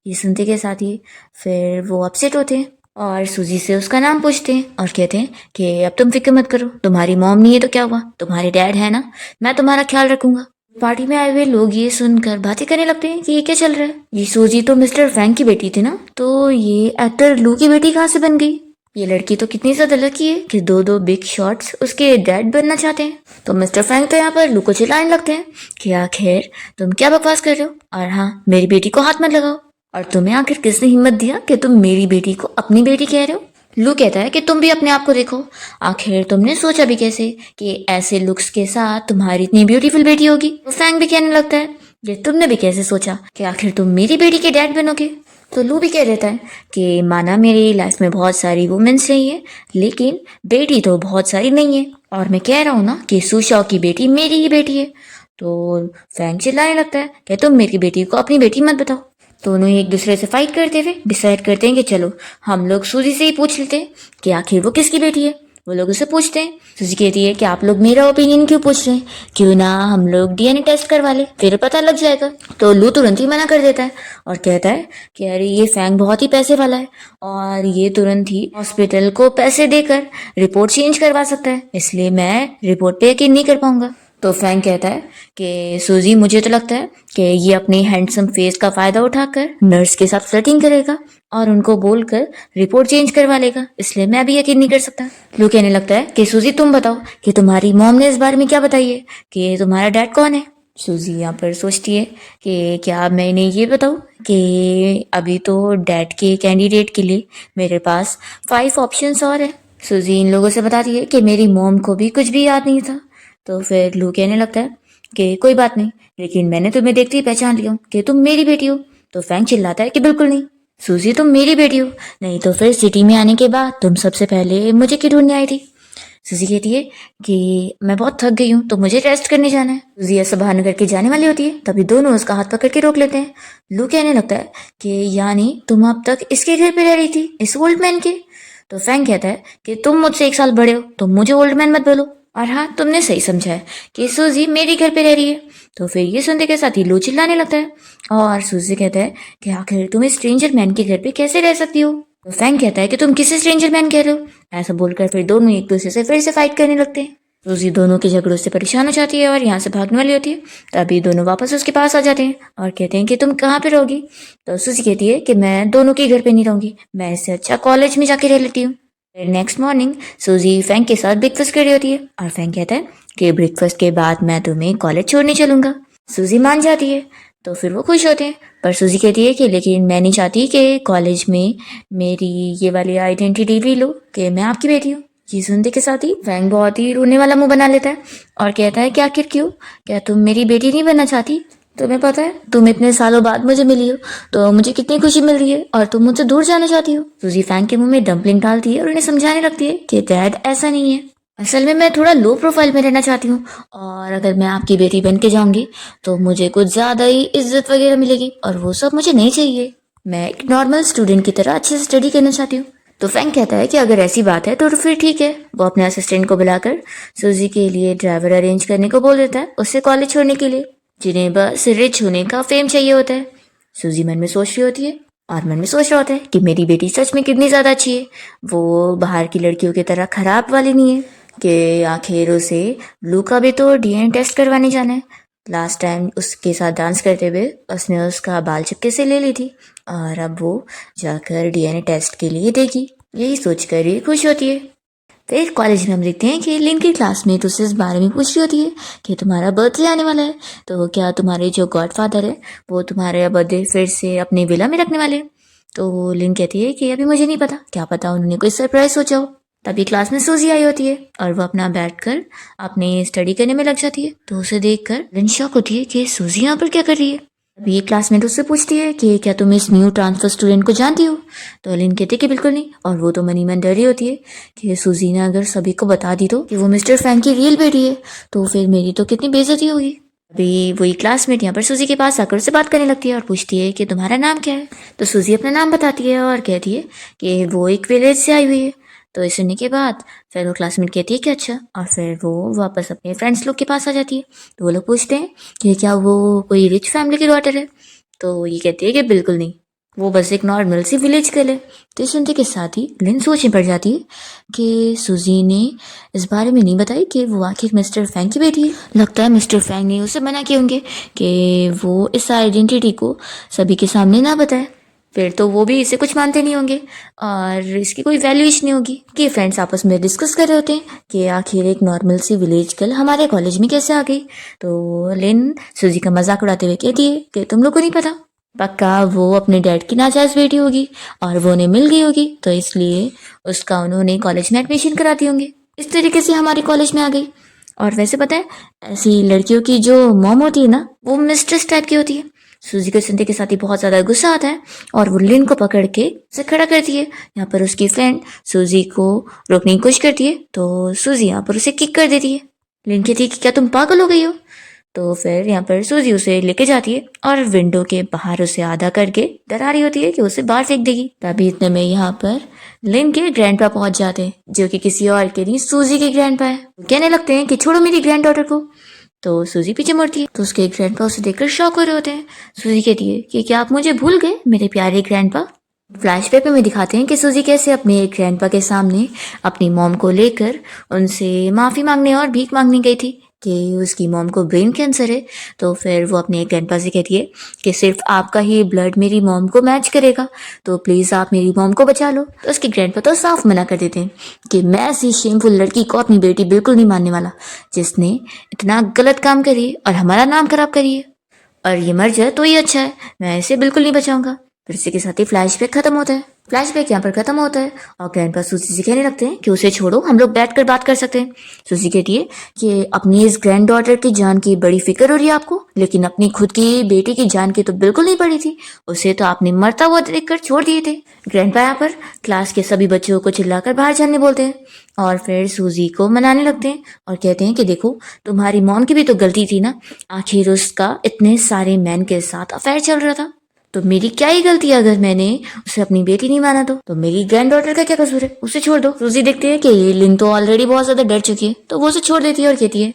ये सुनते के साथ ही फिर वो अपसेट होते हैं और सूजी से उसका नाम पूछते हैं और कहते हैं कि अब तुम फिक्र मत करो, तुम्हारी मॉम नहीं है तो क्या हुआ, तुम्हारे डैड है ना, मैं तुम्हारा ख्याल रखूंगा। पार्टी में आए हुए लोग ये सुनकर बातें करने लगते हैं कि ये क्या चल रहा है, ये सूजी तो मिस्टर फैंग की बेटी थी ना, तो ये एक्टर लू की बेटी कहाँ से बन गई। ये लड़की तो कितनी ज्यादा लकी है कि दो दो बिग शॉट्स उसके डैड बनना चाहते हैं। तो मिस्टर फैंग तो यहाँ पर लू को चिल्लाने लगते हैं कि आखिर तुम क्या बकवास कर रहे हो, और हाँ मेरी बेटी को हाथ मत लगाओ, और तुम्हें आखिर किसने हिम्मत दिया कि तुम मेरी बेटी को अपनी बेटी कह रहे हो। लू कहता है कि तुम भी अपने आप को देखो, आखिर तुमने सोचा भी कैसे कि ऐसे लुक्स के साथ तुम्हारी इतनी ब्यूटीफुल बेटी होगी। तो फैंग भी कहने लगता है ये तुमने भी कैसे सोचा कि आखिर तुम मेरी बेटी के डैड बनोगे। तो लू भी कह देता है कि माना मेरी लाइफ में बहुत सारी वुमेन्स रही है, लेकिन बेटी तो बहुत सारी नहीं है, और मैं कह रहा हूँ ना कि सुशाओ की बेटी मेरी ही बेटी है। तो फैंग चिल्लाने लगता है कि तुम मेरी बेटी को अपनी बेटी मत बताओ। दोनों एक दूसरे से फाइट करते हुए डिसाइड करते हैं कि चलो हम लोग सूजी से ही पूछ लेते हैं कि आखिर वो किसकी बेटी है। वो लोग उसे पूछते हैं। सूजी कहती है कि आप लोग मेरा ओपिनियन क्यों पूछ रहे हैं, क्यों ना हम लोग डीएनए टेस्ट करवा ले, फिर पता लग जाएगा। तो लू तुरंत ही मना कर देता है और कहता है कि अरे ये फैंग बहुत ही पैसे वाला है और ये तुरंत ही हॉस्पिटल को पैसे देकर रिपोर्ट चेंज करवा सकता है, इसलिए मैं रिपोर्ट पे यकीन नहीं कर पाऊंगा। तो फैंग कहता है कि सूजी मुझे तो लगता है कि ये अपने हैंडसम फेस का फायदा उठाकर नर्स के साथ फ्लर्टिंग करेगा और उनको बोलकर रिपोर्ट चेंज करवा लेगा, इसलिए मैं भी यकीन नहीं कर सकता। लू कहने लगता है कि सूजी तुम बताओ कि तुम्हारी मॉम ने इस बारे में क्या बताई है कि तुम्हारा डैड कौन है। सूजी यहाँ पर सोचती है कि क्या मैं इन्हें ये बताऊँ कि अभी तो डैड के कैंडिडेट के लिए मेरे पास 5 ऑप्शंस और है। सूजी इन लोगों से बताती है कि मेरी मॉम को भी कुछ भी याद नहीं था। तो फिर लू कहने लगता है कि कोई बात नहीं, लेकिन मैंने तुम्हें देखते ही पहचान लिया कि तुम मेरी बेटी हो। तो फैंग चिल्लाता है कि बिल्कुल नहीं सूजी, तुम मेरी बेटी हो, नहीं तो फिर सिटी में आने के बाद तुम सबसे पहले मुझे क्यों ढूंढने आई थी। सूजी कहती है कि मैं बहुत थक गई हूँ तो मुझे रेस्ट करने जाना है। सूजी ऐसा बहाना करके जाने वाली होती है, तभी दोनों उसका हाथ पकड़ के रोक लेते हैं। लू कहने लगता है कि यानी तुम अब तक इसके घर पे रह रही थी, इस ओल्ड मैन के। तो फैंग कहता है कि तुम मुझसे 1 साल बड़े हो तो मुझे ओल्ड मैन मत बोलो, और हाँ तुमने सही समझा है कि सूजी मेरे घर पे रह रही है। तो फिर ये सुनते के साथ ही लू चिल्लाने लगता है और सूजी कहता है कि आखिर तुम इस स्ट्रेंजर मैन के घर पे कैसे रह सकती हो। तो फैंग कहता है कि तुम किसी स्ट्रेंजर मैन कह रहे हो। ऐसा बोलकर फिर दोनों एक दूसरे से फिर से फाइट करने लगते हैं। सूजी दोनों के झगड़ों से परेशान हो जाती है और यहाँ से भागने वाली होती है, तभी दोनों वापस उसके पास आ जाते हैं और कहते हैं कि तुम कहाँ पे रहोगी। तो सूजी कहती है कि मैं दोनों के घर पे नहीं रहूंगी, मैं इससे अच्छा कॉलेज में जाके रह लेती हूँ। फिर नेक्स्ट मॉर्निंग सूजी फैंग के साथ ब्रेकफास्ट कर रही होती है और फैंग कहता है कि ब्रेकफास्ट के बाद मैं तुम्हें कॉलेज छोड़ने चलूंगा। सूजी मान जाती है, तो फिर वो खुश होते हैं, पर सूजी कहती है कि लेकिन मैं नहीं चाहती कि कॉलेज में मेरी ये वाली आइडेंटिटी भी लो कि मैं आपकी बेटी हूँ। ये सुनते के साथ ही फैंग बहुत ही रोने वाला मुंह बना लेता है और कहता है कि आखिर क्यों, क्या तुम मेरी बेटी नहीं बनना चाहती। तुम्हें पता है तुम इतने सालों बाद मुझे मिली हो तो मुझे कितनी खुशी मिल रही है, और तुम मुझसे दूर जाना चाहती हो। सूजी फैंग के मुंह में डम्पलिंग डालती है और उन्हें समझाने लगती है कि डैड ऐसा नहीं है, असल में मैं थोड़ा लो प्रोफाइल में रहना चाहती हूँ, और अगर मैं आपकी बेटी बन के जाऊंगी तो मुझे कुछ ज्यादा ही इज्जत वगैरह मिलेगी और वो सब मुझे नहीं चाहिए। मैं एक नॉर्मल स्टूडेंट की तरह अच्छे से स्टडी करना चाहती हूँ। तो फैंग कहता है कि अगर ऐसी बात है तो फिर ठीक है। वो अपने असिस्टेंट को बुलाकर सूजी के लिए ड्राइवर अरेंज करने को बोल देता है उससे कॉलेज छोड़ने के लिए, जिन्हें बस रिच होने का फेम चाहिए होता है। सूजी मन में सोच रही होती है और मन में सोच रहा होता है कि मेरी बेटी सच में कितनी ज्यादा अच्छी है, वो बाहर की लड़कियों की तरह खराब वाली नहीं है, कि आखिर उसे लू का भी तो डीएनए टेस्ट करवाने जाना है। लास्ट टाइम उसके साथ डांस करते हुए उसने उसका बाल चुपके से ले ली थी और अब वो जाकर डीएनए टेस्ट के लिए देगी। यही सोचकर ही खुश होती है। फिर कॉलेज में हम देखते हैं कि लिन की क्लासमेट उससे इस बारे में पूछ रही होती है कि तुम्हारा बर्थडे आने वाला है, तो क्या तुम्हारे जो गॉडफादर है वो तुम्हारा बर्थडे फिर से अपने विला में रखने वाले हैं। तो लिन कहती है कि अभी मुझे नहीं पता, क्या पता उन्होंने कोई सरप्राइज सोचा हो। तभी क्लास में सूजी आई होती है और वो अपना बैठकर अपने स्टडी करने में लग जाती है। तो उसे देखकर लिन शॉक होती है कि सूजी यहाँ पर क्या कर रही है। अभी एक क्लासमेट उससे पूछती है कि क्या तुम इस न्यू ट्रांसफर स्टूडेंट को जानती हो। तो लिन कहती है कि बिल्कुल नहीं, और वो तो मनी मन डर रही होती है कि सूजी ने अगर सभी को बता दी तो कि वो मिस्टर फैंक की रियल बेटी है, तो फिर मेरी तो कितनी बेइज्जती होगी। अभी वही क्लासमेट यहाँ पर सूजी के पास आकर उससे बात करने लगती है और पूछती है कि तुम्हारा नाम क्या है। तो सूजी अपना नाम बताती है और कहती है कि वो एक विलेज से आई हुई है। तो इस सुनने के बाद फिर वो क्लासमेट कहती है कि अच्छा, और फिर वो वापस अपने फ्रेंड्स लोग के पास आ जाती है। तो वो लोग पूछते हैं कि क्या वो कोई रिच फैमिली की डॉटर है। तो ये कहती है कि बिल्कुल नहीं, वो बस एक नॉर्मल सी विलेज गर्ल है। तो ये सुनते के साथ ही लिन सोच में पड़ जाती है कि सूजी ने इस बारे में नहीं बताई कि वो आखिर मिस्टर फैंग की बेटी है। लगता है मिस्टर फैंग ने उसे मना किए होंगे कि वो इस आइडेंटिटी को सभी के सामने ना बताए, फिर तो वो भी इसे कुछ मानते नहीं होंगे और इसकी कोई वैल्यूएशन नहीं होगी। कि फ्रेंड्स आपस में डिस्कस कर रहे होते हैं कि आखिर एक नॉर्मल सी विलेज गर्ल हमारे कॉलेज में कैसे आ गई। तो लिन सूजी का मजाक उड़ाते हुए कहती है कि तुम लोग को नहीं पता, पक्का वो अपने डैड की नाजायज बेटी होगी और वो उन्हें मिल गई होगी, तो इसलिए उसका उन्होंने कॉलेज में एडमिशन करा दिए होंगे, इस तरीके से हमारे कॉलेज में आ गई। और वैसे पता है, ऐसी लड़कियों की जो मॉम होती है ना, वो मिस्ट्रेस टाइप की होती है। सूजी को सुनते के साथ ही बहुत ज्यादा गुस्सा आता है और वो लिन को पकड़ के उसे खड़ा करती है। यहाँ पर उसकी फ्रेंड सूजी को रोकने की कोशिश करती है, तो सूजी यहाँ पर उसे किक कर देती है। लिन कहती है कि क्या तुम पागल हो गई हो। तो फिर यहाँ पर सूजी उसे लेके जाती है और विंडो के बाहर उसे आधा करके डरा रही होती है कि उसे बाहर फेंक देगी। तभी इतने में यहाँ पर लिन के ग्रैंडपा पहुंच जाते हैं, जो कि किसी और के नहीं सूजी के ग्रैंडपा है। कहने लगते हैं कि छोड़ो मेरी ग्रैंड डॉटर को। तो सूजी पीछे मुड़ती है तो उसके ग्रैंडपा उसे देखकर शॉक हो रहे होते हैं। सूजी कहती है कि क्या आप मुझे भूल गए मेरे प्यारे ग्रैंडपा। फ्लैशबैक में दिखाते हैं कि सूजी कैसे अपने ग्रैंडपा के सामने अपनी मॉम को लेकर उनसे माफी मांगने और भीख मांगने गई थी कि उसकी मॉम को ब्रेन कैंसर है। तो फिर वो अपने ग्रैंडपा से कहती है कि सिर्फ आपका ही ब्लड मेरी मॉम को मैच करेगा, तो प्लीज आप मेरी मॉम को बचा लो। तो उसके ग्रैंडपा तो साफ मना कर देते हैं कि मैं ऐसी शेमफुल लड़की को अपनी बेटी बिल्कुल नहीं मानने वाला, जिसने इतना गलत काम करी और हमारा नाम खराब करी है, और ये मर जाए तो ही अच्छा है, मैं इसे बिल्कुल नहीं बचाऊंगा। फिर इसी के साथ ही फ्लैशबैक खत्म होता है। फ्लैशबैक यहाँ पर खत्म होता है और ग्रैंडपा सूजी से कहने लगते हैं कि उसे छोड़ो, हम लोग बैठकर बात कर सकते हैं। सूजी कहती है कि अपनी इस ग्रैंड डॉटर की जान की बड़ी फिक्र हो रही है आपको, लेकिन अपनी खुद की बेटी की जान की तो बिल्कुल नहीं पड़ी थी, उसे तो आपने मरता हुआ देखकर छोड़ दिए थे। ग्रैंडपा यहाँ पर क्लास के सभी बच्चों को चिल्लाकर बाहर जाने बोलते हैं और फिर सूजी को मनाने लगते हैं और कहते हैं कि देखो, तुम्हारी मॉम की भी तो गलती थी ना, आखिर उसका इतने सारे मैन के साथ अफेयर चल रहा था, तो मेरी क्या ही गलती है अगर मैंने उसे अपनी बेटी नहीं माना तो मेरी ग्रैंड डॉटर का क्या कसूर है, उसे छोड़ दो। सूजी देखती है कि ये लिन तो ऑलरेडी बहुत ज्यादा डर चुकी है, तो वो उसे छोड़ देती है और कहती है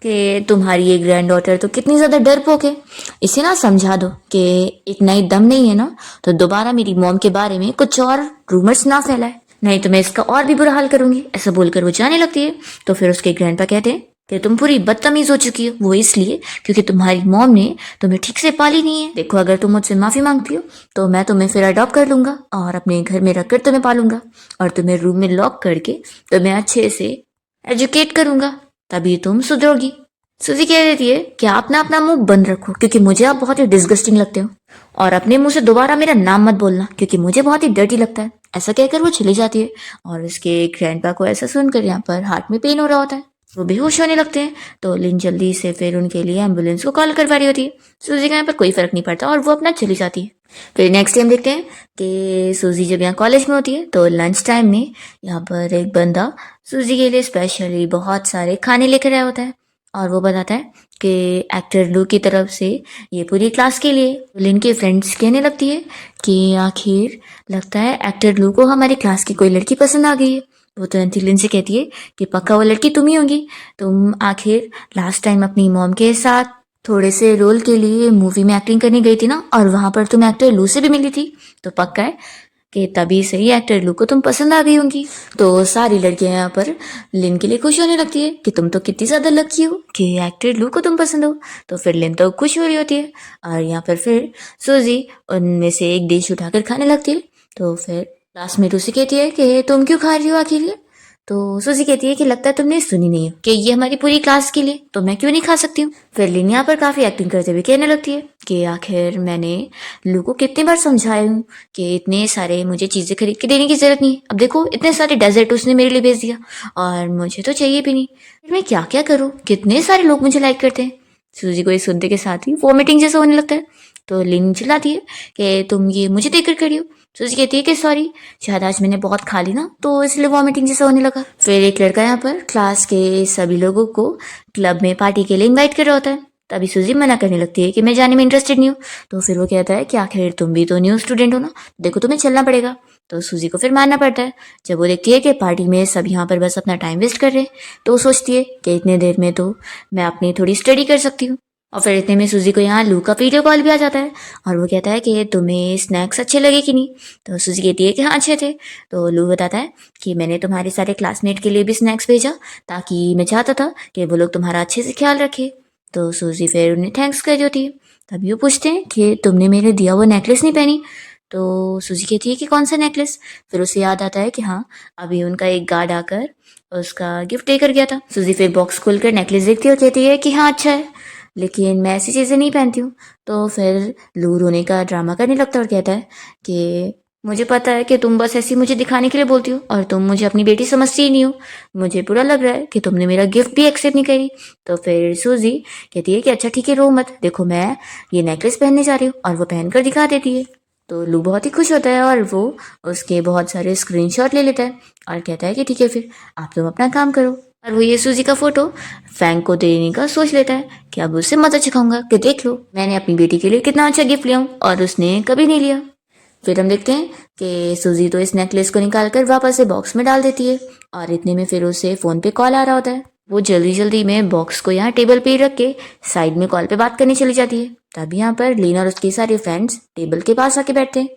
कि तुम्हारी ये ग्रैंड डॉटर तो कितनी ज्यादा डरपोक है, इसे ना समझा दो कि एक नई दम नहीं है ना, तो दोबारा मेरी मॉम के बारे में कुछ और रूमर्स ना फैलाए, नहीं तो मैं इसका और भी बुरा हाल करूंगी। ऐसा बोलकर वो जाने लगती है। तो फिर उसके ग्रैंडपा कहते हैं कि तुम पूरी बदतमीज हो चुकी हो, वो इसलिए क्योंकि तुम्हारी मॉम ने तुम्हें ठीक से पाली नहीं है। देखो, अगर तुम मुझसे माफी मांगती हो तो मैं तुम्हें फिर अडॉप्ट कर लूंगा और अपने घर में रखकर तुम्हें पालूंगा और तुम्हें रूम में लॉक करके तुम्हें अच्छे से एजुकेट करूंगा, तभी तुम सुधरोगी। सूजी कह देती है कि आप ना अपना मुंह बंद रखो, क्योंकि मुझे आप बहुत ही डिस्गस्टिंग लगते हो, और अपने मुंह से दोबारा मेरा नाम मत बोलना, क्योंकि मुझे बहुत ही डर्टी लगता है। ऐसा कहकर वो चली जाती है और उसके ग्रैंडपा को ऐसा सुनकर यहाँ पर हार्ट में पेन हो रहा होता है, वो बेहोश होने लगते हैं। तो लिन जल्दी से फिर उनके लिए एम्बुलेंस को कॉल करवा रही होती है। सूजी का यहाँ पर कोई फर्क नहीं पड़ता और वो अपना चली जाती है। फिर नेक्स्ट टाइम देखते हैं कि सूजी जब यहाँ कॉलेज में होती है तो लंच टाइम में यहाँ पर एक बंदा सूजी के लिए स्पेशली बहुत सारे खाने लेकर आया होता है और वो बताता है कि एक्टर लू की तरफ से ये पूरी क्लास के लिए। लिन की फ्रेंड्स कहने लगती है कि आखिर लगता है एक्टर लू को हमारी क्लास की कोई लड़की पसंद आ गई है। वो तुरंत ही लिन से कहती है कि पक्का वो लड़की तुम ही होगी, तुम आखिर लास्ट टाइम अपनी मॉम के साथ थोड़े से रोल के लिए मूवी में एक्टिंग करने गई थी ना, और वहां पर तुम एक्टर लू से भी मिली थी, तो पक्का है कि तभी से ही एक्टर लू को तुम पसंद आ गई होंगी। तो सारी लड़कियां यहाँ पर लिन के लिए खुश होने लगती है कि तुम तो कितनी ज्यादा लकी हो कि एक्टर लू को तुम पसंद हो। तो फिर लिन तो खुश हो रही होती है और यहाँ पर फिर सूजी उनमें से एक डिश उठाकर खाने लगती है। तो फिर क्लासमेट उसे कहती है कि तुम क्यों खा रही हो आखिर ये। तो सूजी कहती है कि लगता है तुमने सुनी नहीं हो कि ये हमारी पूरी क्लास के लिए, तो मैं क्यों नहीं खा सकती हूँ। फिर लिन यहाँ पर काफी एक्टिंग करते हुए कहने लगती है कि आखिर मैंने लू को कितनी बार समझाया हूँ कि इतने सारे मुझे चीजें खरीद के देने की जरूरत नहीं है। अब देखो इतने सारे डेजर्ट उसने मेरे लिए भेज दिया और मुझे तो चाहिए भी नहीं, फिर मैं क्या क्या करूँ, कितने सारे लोग मुझे लाइक करते हैं। सूजी को ये सुनते के साथ ही वॉमिटिंग जैसा होने लगता है। तो लिन चिल्लाती है कि तुम ये मुझे देकर करी हो। सूजी कहती है कि सॉरी, शायद आज मैंने बहुत खा ली ना, तो इसलिए वॉमिटिंग जैसा होने लगा। फिर एक लड़का यहाँ पर क्लास के सभी लोगों को क्लब में पार्टी के लिए इनवाइट कर रहा होता है। तभी सूजी मना करने लगती है कि मैं जाने में इंटरेस्टेड नहीं हूँ। तो फिर वो कहता है कि आखिर तुम भी तो न्यू स्टूडेंट हो ना, देखो तुम्हें चलना पड़ेगा। तो सूजी को फिर मानना पड़ता है। जब वो देखती है कि पार्टी में सब यहाँ पर बस अपना टाइम वेस्ट कर रहे हैं, तो वो सोचती है कि इतने देर में तो मैं अपनी थोड़ी स्टडी कर सकती हूँ। और फिर इतने में सूजी को यहाँ लू का वीडियो कॉल भी आ जाता है और वो कहता है कि तुम्हें स्नैक्स अच्छे लगे कि नहीं। तो सूजी कहती है कि हाँ अच्छे थे। तो लू बताता है कि मैंने तुम्हारे सारे क्लासमेट के लिए भी स्नैक्स भेजा ताकि मैं चाहता था कि वो लोग तुम्हारा अच्छे से ख्याल रखे। तो सूजी फिर उन्हें थैंक्स कर रही होती है। तभी वो पूछते हैं कि तुमने मेरे दिया वो नेकलेस नहीं पहनी। तो सूजी कहती है कि कौन सा नेकलेस। फिर उसे याद आता है कि हाँ, अभी उनका एक गार्ड आकर उसका गिफ्ट देकर गया था। सूजी फिर बॉक्स खोलकर नेकलेस देखती है और कहती है कि हाँ अच्छा है, लेकिन मैं ऐसी चीज़ें नहीं पहनती हूँ। तो फिर लू रोने का ड्रामा करने लगता है और कहता है कि मुझे पता है कि तुम बस ऐसी मुझे दिखाने के लिए बोलती हो और तुम मुझे अपनी बेटी समझती ही नहीं हो। मुझे बुरा लग रहा है कि तुमने मेरा गिफ्ट भी एक्सेप्ट नहीं करी। तो फिर सूजी कहती है कि अच्छा ठीक है, रो मत, देखो मैं ये नेकलेस पहनने जा रही हूँ, और वो पहनकर दिखा देती है। तो लू बहुत ही खुश होता है और वो उसके बहुत सारे स्क्रीनशॉट ले लेता है और कहता है कि ठीक है फिर आप तुम अपना काम करो। और वो ये सूजी का फोटो फैंक को देने का सोच लेता है कि अब उससे मजा चखाऊंगा कि देख लो मैंने अपनी बेटी के लिए कितना अच्छा गिफ्ट लिया हूँ और उसने कभी नहीं लिया। फिर हम देखते हैं कि सूजी तो इस नेकलेस को निकाल कर वापस से बॉक्स में डाल देती है और इतने में फिर उसे फोन पे कॉल आ रहा होता है। वो जल्दी जल्दी में बॉक्स को यहाँ टेबल पे ही रख के साइड में कॉल पे बात करने चली जाती है। तभी यहाँ पर लीना और उसके सारे फ्रेंड्स टेबल के पास आके बैठते हैं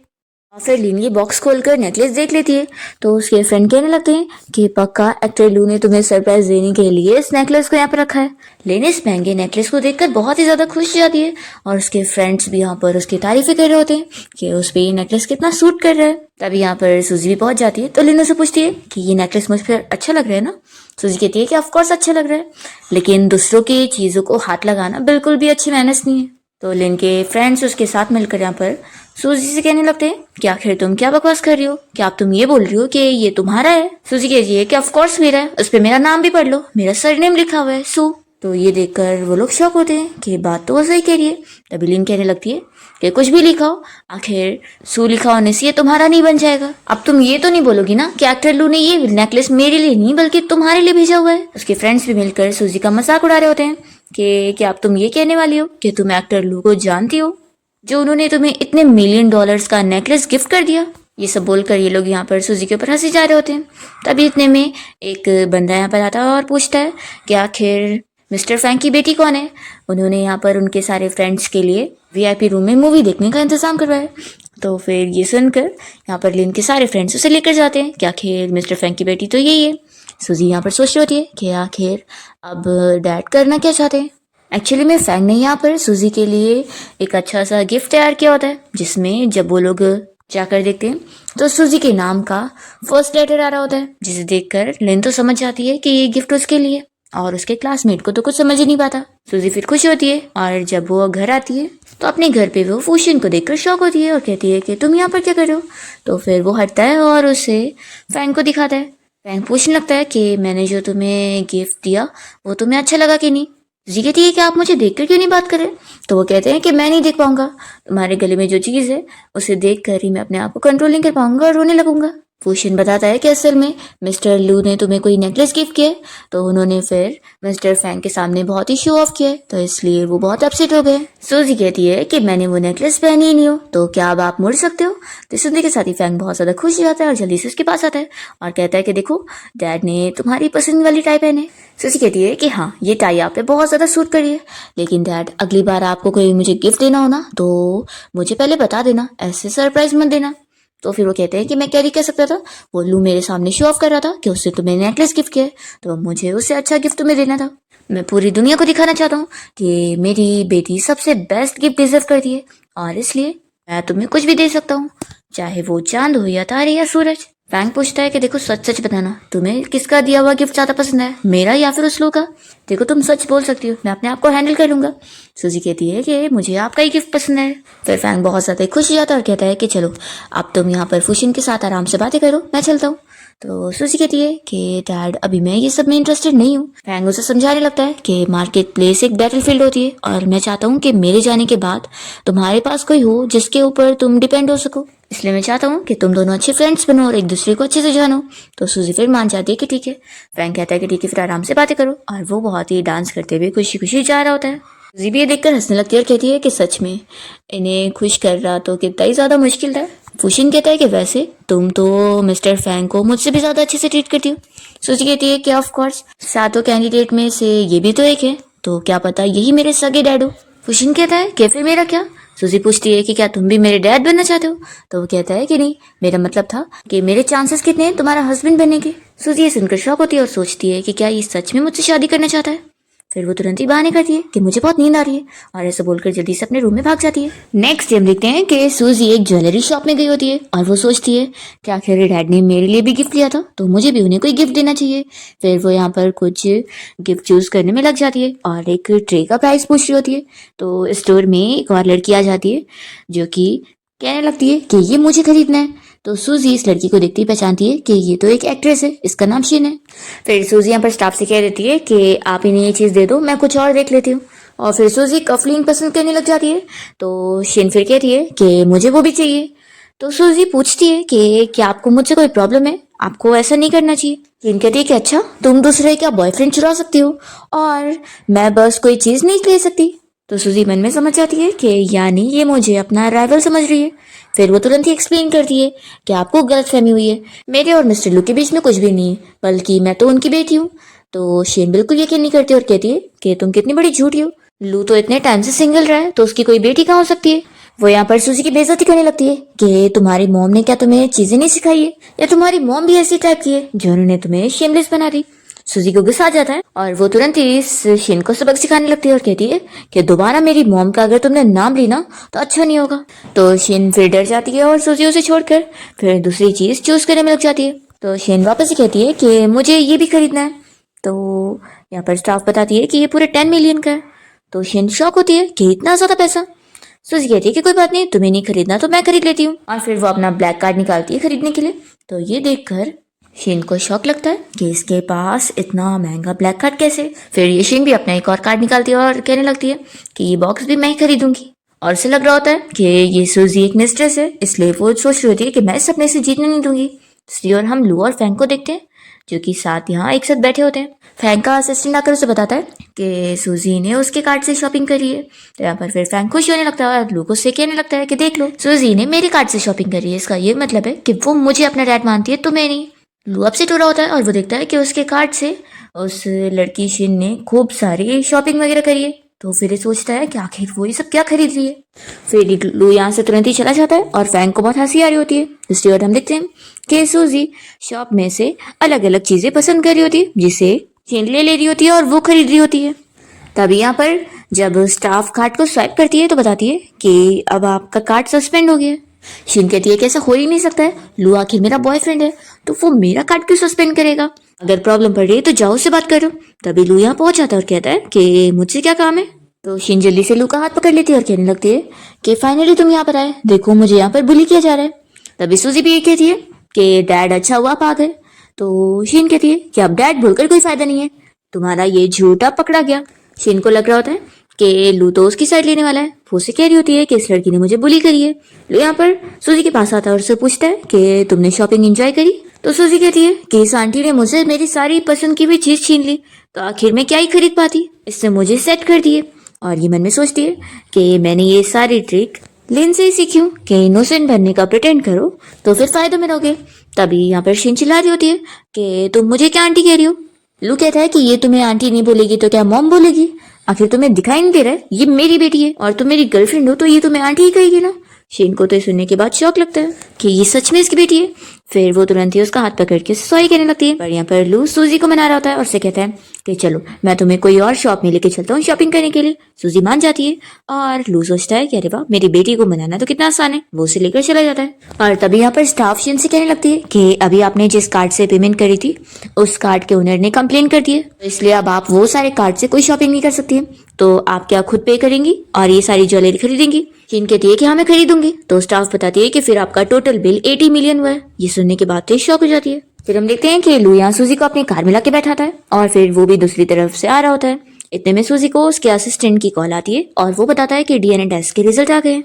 और फिर लीन ये बॉक्स खोलकर नेकलेस देख लेती है। तो उसके फ्रेंड कहने लगते हैं कि पक्का एक्टर लू ने तुम्हें सरप्राइज देने के लिए इस नेकलेस को यहाँ पर रखा है। लीन इस महंगे नेकलेस को देखकर बहुत ही ज्यादा खुश हो जाती है और उसके फ्रेंड्स भी यहाँ पर उसकी तारीफें कर रहे होते हैं कि उस पर ये नेकलेस कितना सूट कर रहा है। तभी यहाँ पर सूजी भी पहुंच जाती है। तो लीन से पूछती है कि ये नेकलेस मुझ पर अच्छा लग रहा है ना। सूजी कहती है कि ऑफकोर्स अच्छा लग रहा है, लेकिन दूसरों की चीजों को हाथ लगाना बिल्कुल भी अच्छी मैनर्स नहीं है। तो लिन के फ्रेंड्स उसके साथ मिलकर यहाँ पर सूजी से कहने लगते हैं कि आखिर तुम क्या बकवास कर रही हो, क्या आप तुम ये बोल रही हो कि ये तुम्हारा है। सूजी कहती है कि ऑफ कोर्स मेरा है, उस पे मेरा नाम भी पढ़ लो, मेरा सरनेम लिखा हुआ है सू। तो ये देखकर वो लोग शॉक होते हैं कि बात तो वो सही कह रही है। तभी लिन कहने लगती है कि कुछ भी लिखा हो, आखिर सू लिखा होने से ये तुम्हारा नहीं बन जाएगा। अब तुम ये तो नहीं बोलोगी ना कि एक्टर लू ने ये नेकलेस मेरे लिए नहीं बल्कि तुम्हारे लिए भेजा हुआ है। उसके फ्रेंड्स भी मिलकर सूजी का मजाक उड़ा रहे होते हैं कि क्या आप तुम ये कहने वाली हो कि तुम एक्टर लू को जानती हो, जो उन्होंने तुम्हें इतने $1 मिलियन का नेकलेस गिफ्ट कर दिया। ये सब बोलकर ये लोग यहाँ पर सूजी के ऊपर हंसी जा रहे होते हैं। तभी इतने में एक बंदा यहाँ पर आता है और पूछता है कि आखिर मिस्टर फ्रैंक की बेटी कौन है। उन्होंने यहाँ पर उनके सारे फ्रेंड्स के लिए VIP रूम में मूवी देखने का इंतजाम करवाया। तो फिर ये सुनकर यहाँ पर लिन के सारे फ्रेंड्स उसे लेकर जाते हैं कि आखिर मिस्टर फ्रैंक की बेटी तो यही है। सूजी यहाँ पर सोच रही होती है कि आखिर अब डैड करना क्या चाहते हैं। एक्चुअली में फ्रैंक ने यहाँ पर सूजी के लिए एक अच्छा सा गिफ्ट तैयार किया होता है, जिसमें जब वो लोग जाकर देखते हैं तो सूजी के नाम का फर्स्ट लेटर आ रहा होता है, जिसे देखकर लिन तो समझ जाती है कि ये गिफ्ट उसके लिए, और उसके क्लासमेट को तो कुछ समझ ही नहीं पाता। सूजी फिर खुश होती है और जब वो घर आती है तो अपने घर पे वो फूशियन को देखकर शॉक होती है और कहती है कि तुम यहाँ पर क्या कर रहे हो। तो फिर वो हटता है और उसे फ्रैंक को दिखाता है। फ्रैंक पूछने लगता है कि मैंने जो तुम्हें गिफ्ट दिया वो तुम्हें अच्छा लगा कि नहीं। जी कहती है कि आप मुझे देखकर क्यों नहीं बात कर रहे। तो वो कहते हैं कि मैं नहीं देख पाऊंगा, तुम्हारे गले में जो चीज़ है उसे देख कर ही मैं अपने आप को कंट्रोल नहीं कर पाऊंगा और रोने लगूंगा। फूशियन बताता है कि असल में मिस्टर लू ने तुम्हें कोई नेकलेस गिफ्ट किया है, तो उन्होंने फिर मिस्टर फ्रैंक के सामने बहुत ही शो ऑफ किया है, तो इसलिए वो बहुत अपसेट हो गए। सूजी कहती है कि मैंने वो नेकलेस पहनी ही नहीं हो, तो क्या अब आप मुड़ सकते हो। तो सुनने के साथ ही फ्रैंक बहुत ज्यादा खुश हो जाता है और जल्दी से उसके पास आता है और कहता है कि देखो डैड ने तुम्हारी पसंद वाली टाई पहने। सूजी कहती है कि हाँ ये टाई आप पे बहुत ज्यादा सूट करी है, लेकिन डैड अगली बार आपको कोई मुझे गिफ्ट देना हो ना तो मुझे पहले बता देना, ऐसे सरप्राइज मत देना। तो फिर वो कहते हैं कि मैं क्या नहीं कह सकता था, वो लू मेरे सामने शो ऑफ कर रहा था कि उससे तुम्हें नेकलेस गिफ्ट किया है, तो मुझे उससे अच्छा गिफ्ट तुम्हें देना था। मैं पूरी दुनिया को दिखाना चाहता हूँ कि मेरी बेटी सबसे बेस्ट गिफ्ट डिजर्व करती है, और इसलिए मैं तुम्हें कुछ भी दे सकता हूँ, चाहे वो चांद हो या तारे या सूरज। फैंग पूछता है कि देखो सच सच बताना, तुम्हें किसका दिया हुआ गिफ्ट ज्यादा पसंद है, मेरा या फिर उस लोग का? देखो तुम सच बोल सकती हो, मैं अपने आप को हैंडल कर लूंगा। सूजी कहती है कि मुझे आपका ही गिफ्ट पसंद है। फिर फैंग बहुत ज्यादा खुश हो जाता है और कहता है कि चलो अब तुम यहाँ पर फुशिन के साथ आराम से बातें करो, मैं चलता हूँ। तो सूजी कहती है कि डैड अभी मैं ये सब में इंटरेस्टेड नहीं हूँ। फैंग उसे समझाने लगता है कि मार्केट प्लेस एक बैटलफील्ड होती है और मैं चाहता हूँ कि मेरे जाने के बाद तुम्हारे पास कोई हो जिसके ऊपर तुम डिपेंड हो सको, इसलिए मैं चाहता हूँ कि तुम दोनों अच्छे फ्रेंड्स बनो और एक दूसरे को अच्छे से जानो। तो सूजी फिर मान जाती है कि ठीक है। फ्रैंक कहता है कि ठीक है फिर आराम से बातें करो, और वो बहुत ही डांस करते हुए खुशी खुशी जा रहा होता है। सूजी भी ये देखकर हंसने लगती है और कहती है कि सच में इन्हें खुश कर रहा तो कितना ही ज्यादा मुश्किल था। फुशिन कहता है कि वैसे तुम तो मिस्टर फैंग को मुझसे भी ज्यादा अच्छे से ट्रीट करती हो। सूजी कहती है कि ऑफ कोर्स सातों कैंडिडेट में से ये भी तो एक है, तो क्या पता यही मेरे सगे डैड हो। फुशिन कहता है कि फिर मेरा क्या? सूजी पूछती है कि क्या तुम भी मेरे डैड बनना चाहते हो? तो वो कहता है कि नहीं, मेरा मतलब था कि मेरे चांसेस कितने हैं तुम्हारा हस्बैंड बनने के। सूजी ये सुनकर शॉक होती है और सोचती है कि क्या ये सच में मुझसे शादी करना चाहता है। फिर वो तुरंत ही बहाने करती है कि मुझे बहुत नींद आ रही है, और ऐसा बोलकर जल्दी से अपने रूम में भाग जाती है। नेक्स्ट डे हम देखते हैं कि सूजी एक ज्वेलरी शॉप में गई होती है और वो सोचती है कि आखिर डैड ने मेरे लिए भी गिफ्ट लिया था तो मुझे भी उन्हें कोई गिफ्ट देना चाहिए। फिर वो यहाँ पर कुछ गिफ्ट चूज करने में लग जाती है और एक ट्रे का प्राइस पूछ रही होती है। तो स्टोर में एक और लड़की आ जाती है जो कि कहने लगती है कि ये मुझे खरीदना है। तो सूजी इस लड़की को देखती ही पहचानती है कि ये तो एक एक्ट्रेस है, इसका नाम शिन है। फिर सूजी यहाँ पर स्टाफ से कह देती है कि आप इन्हें ये चीज दे दो, मैं कुछ और देख लेती हूँ। और फिर सूजी कफलिंग पसंद करने लग जाती है। तो शिन फिर कहती है कि मुझे वो भी चाहिए। तो सूजी पूछती है कि क्या आपको मुझसे कोई प्रॉब्लम है, आपको ऐसा नहीं करना चाहिए। शिन कहती है कि अच्छा तुम दूसरे का बॉयफ्रेंड चुरा सकती हो और मैं बस कोई चीज नहीं ले सकती। तो सूजी मन में समझ जाती है कि यानी ये मुझे अपना राइवल समझ रही है। फिर वो तुरंत ही एक्सप्लेन करती है कि आपको गलतफहमी हुई है, मेरे और मिस्टर लू के बीच में कुछ भी नहीं है, बल्कि मैं तो उनकी बेटी हूँ। तो शेन बिल्कुल यकीन नहीं करती और कहती है कि तुम कितनी बड़ी झूठी हो, लू तो इतने टाइम से सिंगल रहा है तो उसकी कोई बेटी कहाँ हो सकती है। वो यहाँ पर सूजी की बेइज्जती करने लगती है कि तुम्हारी मॉम ने क्या तुम्हें चीजें नहीं सिखाई है, या तुम्हारी मॉम भी ऐसी टाइप की है जो उन्होंने तुम्हें शेमलेस बना दी। सूजी को गुस्सा आ जाता है और वो तुरंत ही इस शिन को सबक सिखाने लगती है और कहती है कि दोबारा मेरी मॉम का अगर तुमने नाम ली ना तो अच्छा नहीं होगा। तो शिन फिर डर जाती है और सूजी उसे छोड़कर फिर दूसरी चीज चूज करने में लग जाती है। तो शिन वापस ही कहती है कि मुझे ये भी खरीदना है। तो यहाँ पर स्टाफ बताती है कि ये पूरे 10 मिलियन का है। तो शिन शॉक होती है कि इतना ज्यादा पैसा। सूजी कहती है कि कोई बात नहीं, तुम्हें नहीं खरीदना तो मैं खरीद लेती हूँ, और फिर वो अपना ब्लैक कार्ड निकालती है खरीदने के लिए। तो ये देखकर शिन को शौक लगता है कि इसके पास इतना महंगा ब्लैक कार्ड कैसे। फिर ये शिन भी अपना एक और कार्ड निकालती है और कहने लगती है कि ये बॉक्स भी मैं ही खरीदूंगी। और उसे लग रहा होता है कि ये सूजी एक मिस्ट्रेस है, इसलिए वो सोच रही होती है कि मैं इस सपने से जीतने नहीं दूंगी। दूसरी ओर हम लू और फैंग को देखते हैं जो कि साथ यहाँ एक साथ बैठे होते हैं। फैंग का असिस्टेंट आकर उसे बताता है कि सूजी ने उसके कार्ड से शॉपिंग करी है। तो यहाँ पर फिर फैंग खुश होने लगता है और लू को उससे कहने लगता है कि देख लो सूजी ने मेरे कार्ड से शॉपिंग करी है, इसका ये मतलब है कि वो मुझे अपना डैड मानती है, तुम्हें नहीं। लू अपसेट हो रहा होता है और वो देखता है कि उसके कार्ड से उस लड़की शिन ने खूब सारी शॉपिंग वगैरह करी है। तो फिर ये सोचता है कि आखिर वो ये सब क्या खरीद रही है। फिर लू यहाँ से तुरंत ही चला जाता है और फैंग को बहुत हंसी आ रही होती है। दूसरी ओर हम देखते हैं कि सूजी शॉप में से अलग अलग चीजें पसंद कर रही होती है जिसे शिन ले रही होती है और वो खरीद रही होती है। तभी यहाँ पर जब स्टाफ कार्ड को स्वाइप करती है तो बताती है कि अब आपका कार्ड सस्पेंड हो गया। शिन कहती है कि ऐसा हो ही नहीं सकता है, लू आखिर मेरा बॉयफ्रेंड है तो वो मेरा कार्ड क्यों सस्पेंड करेगा, अगर प्रॉब्लम पड़ रही है तो जाओ उससे बात करो। तभी लू यहाँ पहुंच जाता है और कहता है कि मुझसे क्या काम है। तो शिन जल्दी से लू का हाथ पकड़ लेती है और कहने लगती है कि फाइनली तुम यहाँ पर आए, देखो मुझे यहाँ पर बुली किया जा रहा है। तभी सूजी भी ये कहती है कि डैड अच्छा हुआ आप आ गए। तो शिन कहती है कि अब डैड बोलकर कोई फायदा नहीं है, तुम्हारा ये झूठा पकड़ा गया। शिन को लग रहा होता है कि लू तो उसकी साइड लेने वाला है। वो उसे कह रही होती है कि इस लड़की ने मुझे बुली करी है। लू यहाँ पर सूजी के पास आता है और उससे पूछता है कि तुमने शॉपिंग एंजॉय करी। तो सूजी कहती है कि इस आंटी ने मुझसे मेरी सारी पसंद की हुई चीज छीन ली, तो आखिर में क्या ही खरीद पाती, इससे मुझे सेट कर दिए। और ये मन में सोचती है कि मैंने ये सारी ट्रिक लिन से ही सीखी हूँ कि इनोसेंट बनने का प्रिटेंड करो तो फिर फायदे में रहोगे। तभी यहाँ पर शिन चिल्ला रही होती है कि तुम मुझे क्या आंटी कह रही हो। लू कहता है कि ये तुम्हें आंटी नहीं बोलेगी तो क्या मॉम बोलेगी, आखिर तुम्हें दिखाई नहीं दे रहा है ये मेरी बेटी है और तुम मेरी गर्लफ्रेंड हो तो ये तुम्हें आंटी ही कहेगी ना। शीन को तो ये सुनने के बाद शौक लगता है कि ये सच में इसकी बेटी है। फिर वो तुरंत ही उसका हाथ पकड़ के सॉरी कहने लगती है। पर यहाँ पर लू सूजी को मना रहा होता है और उसे कहता है कि चलो मैं तुम्हें कोई और शॉप में लेके चलता हूँ शॉपिंग करने के लिए। सूजी मान जाती है और लू सोचता है कि अरे वाह, मेरी बेटी को मनाना तो कितना आसान है। वो उसे लेकर चला जाता है और तभी यहाँ पर स्टाफ शीन से कहने लगती है कि अभी आपने जिस कार्ड से पेमेंट करी थी उस कार्ड के ओनर ने कंप्लेन कर दी है, इसलिए अब आप वो सारे कार्ड से कोई शॉपिंग नहीं कर सकती है। तो आप क्या खुद पे करेंगी और ये सारी ज्वेलरी खरीदेंगी? शीन कहती है कि हाँ मैं खरीदूंगी। तो स्टाफ बताती है कि फिर आपका टोटल बिल 80 मिलियन हुआ है। ये सुनने के बाद तो शॉक हो जाती है। फिर हम देखते हैं कि लू यहाँ सूजी को अपनी कार में लाके बैठाता है और फिर वो भी दूसरी तरफ से आ रहा होता है। इतने में सूजी को उसके असिस्टेंट की कॉल आती है और वो बताता है कि डीएनए टेस्ट के रिजल्ट आ गए।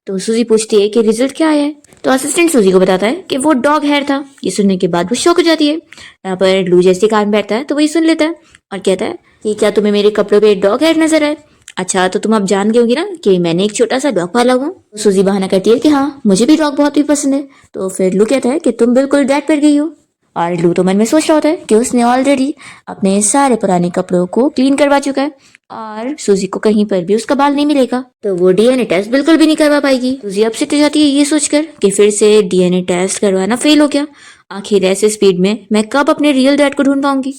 तो सूजी पूछती है कि रिजल्ट क्या आया है। तो असिस्टेंट सूजी को बताता है कि वो डॉग हेयर था। ये सुनने के बाद वो शॉक हो जाती है। यहाँ पर लू जैसी कार में बैठता है तो वही सुन लेता है और कहता है कि क्या तुम्हें मेरे कपड़ों पे डॉग हेयर नजर आए? अच्छा, तो तुम अब जान गए होगी ना कि मैंने एक छोटा सा डॉग पाला हुआ। सूजी बहाना करती है कि हाँ मुझे भी डॉग बहुत ही पसंद है। तो फिर लू कहता है कि तुम बिल्कुल डेट पर गई हो। और लू तो मन में सोच रहा होता है कि उसने ऑलरेडी अपने सारे पुराने कपड़ों को क्लीन करवा चुका है और सूजी को कहीं पर भी उसका बाल नहीं मिलेगा, तो वो डीएनए टेस्ट बिल्कुल भी नहीं करवा पाएगी। सूजी अपसेट हो जाती है ये सोचकर कि फिर से डीएनए टेस्ट करवाना फेल हो गया। आखिर ऐसे स्पीड में मैं कब अपने रियल डैड को ढूंढ पाऊंगी।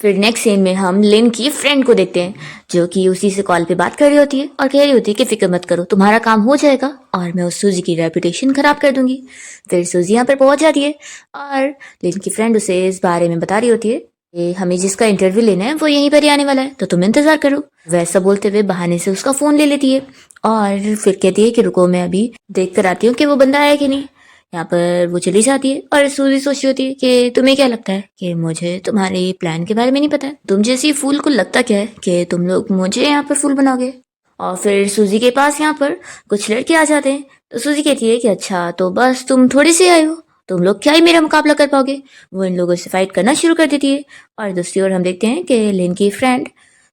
फिर नेक्स्ट सीन में हम लिन की फ्रेंड को देखते हैं जो कि उसी से कॉल पे बात कर रही होती है और कह रही होती है कि फिक्र मत करो, तुम्हारा काम हो जाएगा और मैं उस सूजी की रेपुटेशन खराब कर दूंगी। फिर सूजी यहाँ पर पहुंच जाती है और लिन की फ्रेंड उसे इस बारे में बता रही होती है कि हमें जिसका इंटरव्यू लेना है वो यहीं पर ही आने वाला है, तो तुम इंतजार करो। वैसा बोलते हुए बहाने से उसका फोन ले लेती है और फिर कहती है कि रुको मैं अभी देख कर आती हूँ कि वो बंदा आया कि नहीं। यहाँ पर वो चली जाती है और सूजी सोच रही होती है कि तुम्हें क्या लगता है कि मुझे तुम्हारे प्लान के बारे में नहीं पता है। तुम जैसी फूल को लगता क्या है कि तुम लोग मुझे यहाँ पर फूल बनाओगे। और फिर सूजी के पास यहाँ पर कुछ लड़के आ जाते हैं तो सूजी कहती है कि अच्छा तो बस तुम थोड़ी सी आए हो, तुम लोग क्या ही मेरा मुकाबला कर पाओगे। वो इन लोगों से फाइट करना शुरू कर देती है और दूसरी ओर हम देखते हैं कि लिन की फ्रेंड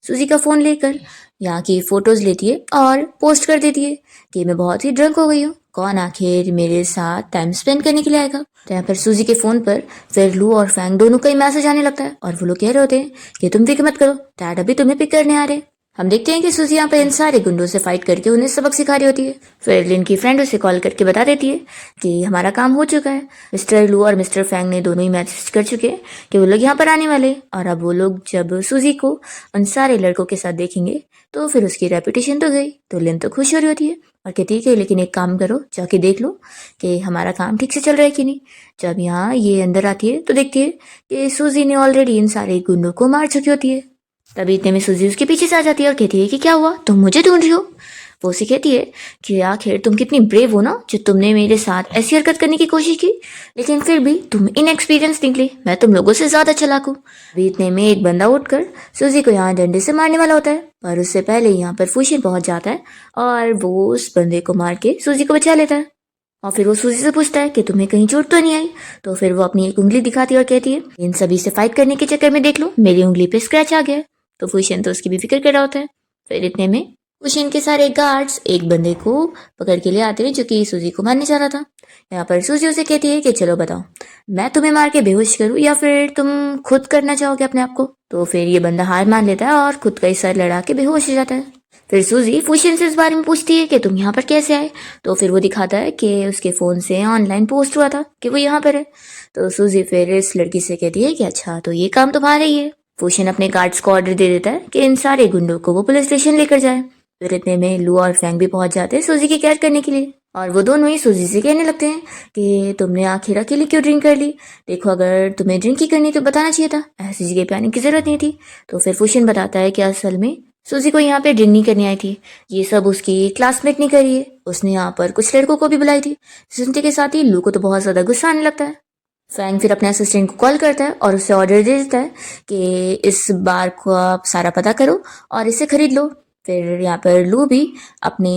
सूजी का फोन लेकर यहाँ की फोटोज लेती है और पोस्ट कर देती है कि मैं बहुत ही ड्रंक हो गई हूँ, कौन आखिर मेरे साथ टाइम स्पेंड करने के लिए आएगा। तो यहाँ पर सूजी के फोन पर फिर लू और फैंग दोनों का ही मैसेज आने लगता है और वो लोग कह रहे होते हैं कि तुम फिक्र मत करो, डैड अभी तुम्हें पिक करने आ रहे हैं। हम देखते हैं कि सूजी यहाँ पर इन सारे गुंडों से फाइट करके उन्हें सबक सिखा रही होती है। फिर लिन की फ्रेंड उसे कॉल करके बता देती है कि हमारा काम हो चुका है, मिस्टर लू और मिस्टर फैंग ने दोनों ही मैसेज कर चुके हैं कि वो लोग यहाँ पर आने वाले हैं और अब वो लोग जब सूजी को उन सारे लड़कों के साथ देखेंगे तो फिर उसकी रेपुटेशन तो गई। तो लिन तो खुश हो रही होती है और कहती है कि लेकिन एक काम करो, जाके देख लो कि हमारा काम ठीक से चल रहा है कि नहीं। जब यहाँ ये अंदर आती है तो देखती है कि सूजी ने ऑलरेडी इन सारे गुंडों को मार चुकी होती है। तभी इतने में सूजी उसके पीछे से आ जाती है और कहती है कि क्या हुआ, तुम मुझे ढूंढ रही हो। वो उसे कहती है कि आखिर तुम कितनी ब्रेव हो ना, जो तुमने मेरे साथ ऐसी हरकत करने की कोशिश की, लेकिन फिर भी तुम इनएक्सपीरियंस निकली, मैं तुम लोगों से ज्यादा चालाक हूँ। अभी इतने में एक बंदा उठकर सूजी को यहाँ डंडे से मारने वाला होता है, पर उससे पहले यहाँ पर फूशिन पहुंच जाता है और वो उस बंदे को मार के सूजी को बचा लेता है। और फिर वो सूजी से पूछता है कि तुम्हें कहीं चोट तो नहीं आई। तो फिर वो अपनी एक उंगली दिखाती है और कहती है इन सभी से फाइट करने के चक्कर में देख लो मेरी उंगली पे स्क्रैच आ गया है। तो फूशिन तो उसकी भी फिक्र कर रहा होता है। फिर इतने में फूशिन के सारे गार्ड्स एक बंदे को पकड़ के ले आते हैं जो कि सूजी को मारने जा रहा था। यहाँ पर सूजी उसे कहती है कि चलो बताओ, मैं तुम्हें मार के बेहोश करूँ या फिर तुम खुद करना चाहोगे अपने आप को। तो फिर ये बंदा हार मान लेता है और खुद का ही सर लड़ा के बेहोश हो जाता है। फिर सूजी फूशिन से इस बारे में पूछती है कि तुम यहाँ पर कैसे आए। तो फिर वो दिखाता है कि उसके फोन से ऑनलाइन पोस्ट हुआ था कि वो यहाँ पर है। तो सूजी फिर इस लड़की से कहती है कि अच्छा तो ये काम तुम्हारा ही है। फूशिन अपने गार्ड्स को ऑर्डर दे देता है कि इन सारे गुंडों को वो पुलिस स्टेशन लेकर जाए। फिर इतने में लू और फैंग भी पहुंच जाते हैं सूजी की केयर करने के लिए और वो दोनों ही सूजी से कहने लगते हैं कि तुमने आखिर अकेले क्यों ड्रिंक कर ली, देखो अगर तुम्हें ड्रिंक ही करनी तो बताना चाहिए था, ऐसी जगह पे आने की जरूरत नहीं थी। तो फिर फूशिन बताता है कि असल में सूजी को यहाँ पे ड्रिंक नहीं करनी आई थी, ये सब उसकी क्लासमेट ने करी है, उसने यहाँ पर कुछ लड़कों को भी बुलाई थी। सुनते के साथ ही लू को तो बहुत ज्यादा गुस्सा आने लगता है। फैंग फिर अपने असिस्टेंट को कॉल करता है और उसे ऑर्डर दे देता है कि इस बार को आप सारा पता करो और इसे खरीद लो। फिर यहाँ पर लू भी अपने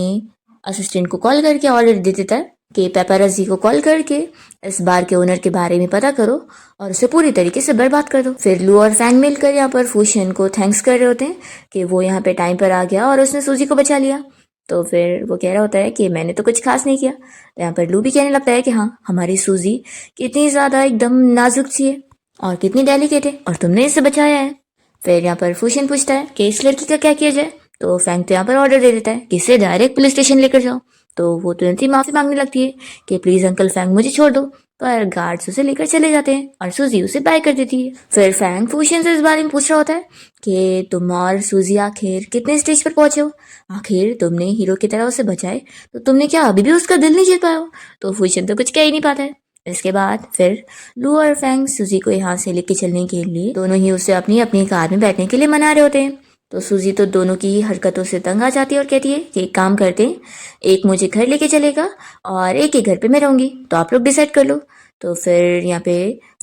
असिस्टेंट को कॉल करके ऑर्डर दे देता है कि पेपराजी को कॉल करके इस बार के ओनर के बारे में पता करो और उसे पूरी तरीके से बर्बाद कर दो। फिर लू और फैंग मिलकर यहाँ पर फूशिन को थैंक्स कर रहे होते हैं कि वो यहाँ पे टाइम पर आ गया और उसने सूजी को बचा लिया। तो फिर वो कह रहा होता है कि मैंने तो कुछ खास नहीं किया। तो यहाँ पर लू भी कहने लगता है कि हाँ हमारी सूजी कितनी ज्यादा एकदम नाजुक सी है और कितनी डेलिकेट है और तुमने इसे बचाया है। फिर यहाँ पर फूशिन पूछता है कि इस लड़की का क्या किया जाए। तो फैंग तो यहाँ पर ऑर्डर दे देता है कि इसे डायरेक्ट पुलिस स्टेशन लेकर जाओ। तो वो तुरंत ही माफी मांगने लगती है कि प्लीज अंकल फैंग मुझे छोड़ दो, पर गार्ड्स उसे लेकर चले जाते हैं और सूजी उसे बाय कर देती है। फिर फैंग फूशियन से इस बारे में पूछ रहा होता है कि तुम और सूजी आखिर कितने स्टेज पर पहुंचे हो, आखिर तुमने हीरो की तरह उसे बचाए, तो तुमने क्या अभी भी उसका दिल नहीं जीत पाया हो। तो फूशियन तो कुछ कह ही नहीं पाता है। इसके बाद फिर लू और फैंग सूजी को यहाँ से लेके चलने के लिए दोनों ही उसे अपनी अपनी कार में बैठने के लिए मना रहे होते हैं। तो सूजी तो दोनों की हरकतों से तंग आ जाती है और कहती है कि एक काम करते हैं, एक मुझे घर लेके चलेगा और एक ही घर पे मैं रहूंगी, तो आप लोग डिसाइड कर लो। तो फिर यहाँ पे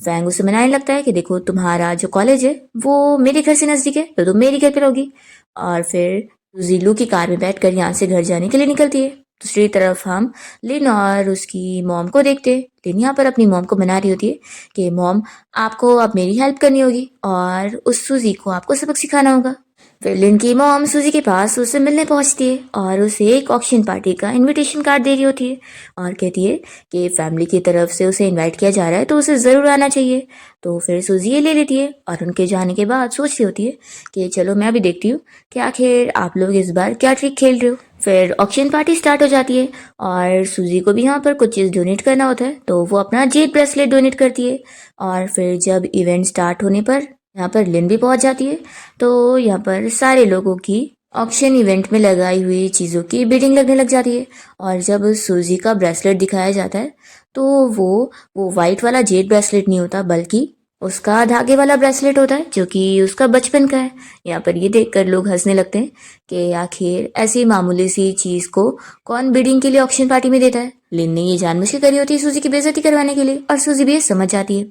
फैंग उसे मनाने लगता है कि देखो तुम्हारा जो कॉलेज है वो मेरे घर से नजदीक है, तो तुम मेरे घर पे रहोगी। और फिर सूजी लू की कार में बैठकर यहाँ से घर जाने के लिए निकलती है। दूसरी तरफ हम लिन और उसकी मॉम को देखते हैं। लिन यहाँ पर अपनी मॉम को मना रही होती है कि मॉम आपको अब मेरी हेल्प करनी होगी और उस सूजी को आपको सबक सिखाना होगा। फिर लिन की मॉम सूजी के पास उससे मिलने पहुंचती है और उसे एक ऑक्शन पार्टी का इनविटेशन कार्ड दे रही होती है और कहती है कि फैमिली की तरफ से उसे इनवाइट किया जा रहा है तो उसे ज़रूर आना चाहिए। तो फिर सूजी ये ले लेती है और उनके जाने के बाद सोच रही होती है कि चलो मैं भी देखती हूँ कि आखिर आप लोग इस बार क्या ट्रिक खेल रहे हो। फिर ऑक्शन पार्टी स्टार्ट हो जाती है और सूजी को भी यहाँ पर कुछ चीज़ डोनेट करना होता है, तो वो अपना जेड ब्रेसलेट डोनेट करती है। और फिर जब इवेंट स्टार्ट होने पर यहाँ पर लिन भी पहुंच जाती है। तो यहाँ पर सारे लोगों की ऑक्शन इवेंट में लगाई हुई चीज़ों की बिडिंग लगने लग जाती है और जब सूजी का ब्रेसलेट दिखाया जाता है तो वो वाइट वाला जेड ब्रेसलेट नहीं होता बल्कि उसका धागे वाला ब्रेसलेट होता है जो कि उसका बचपन का है। यहाँ पर ये देखकर लोग हंसने लगते हैं कि आखिर ऐसी मामूली सी चीज़ को कौन बिडिंग के लिए ऑक्शन पार्टी में देता है। लिन ने ये जानबूझ के करी होती है सूजी की बेइज्जती करवाने के लिए और सूजी भी ये समझ जाती है।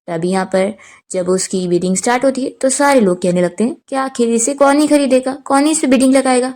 तभी यहाँ पर जब उसकी बिडिंग स्टार्ट होती है तो सारे लोग कहने लगते हैं कि आखिर इसे कौन ही खरीदेगा, कौन ही इस पे बिडिंग लगाएगा।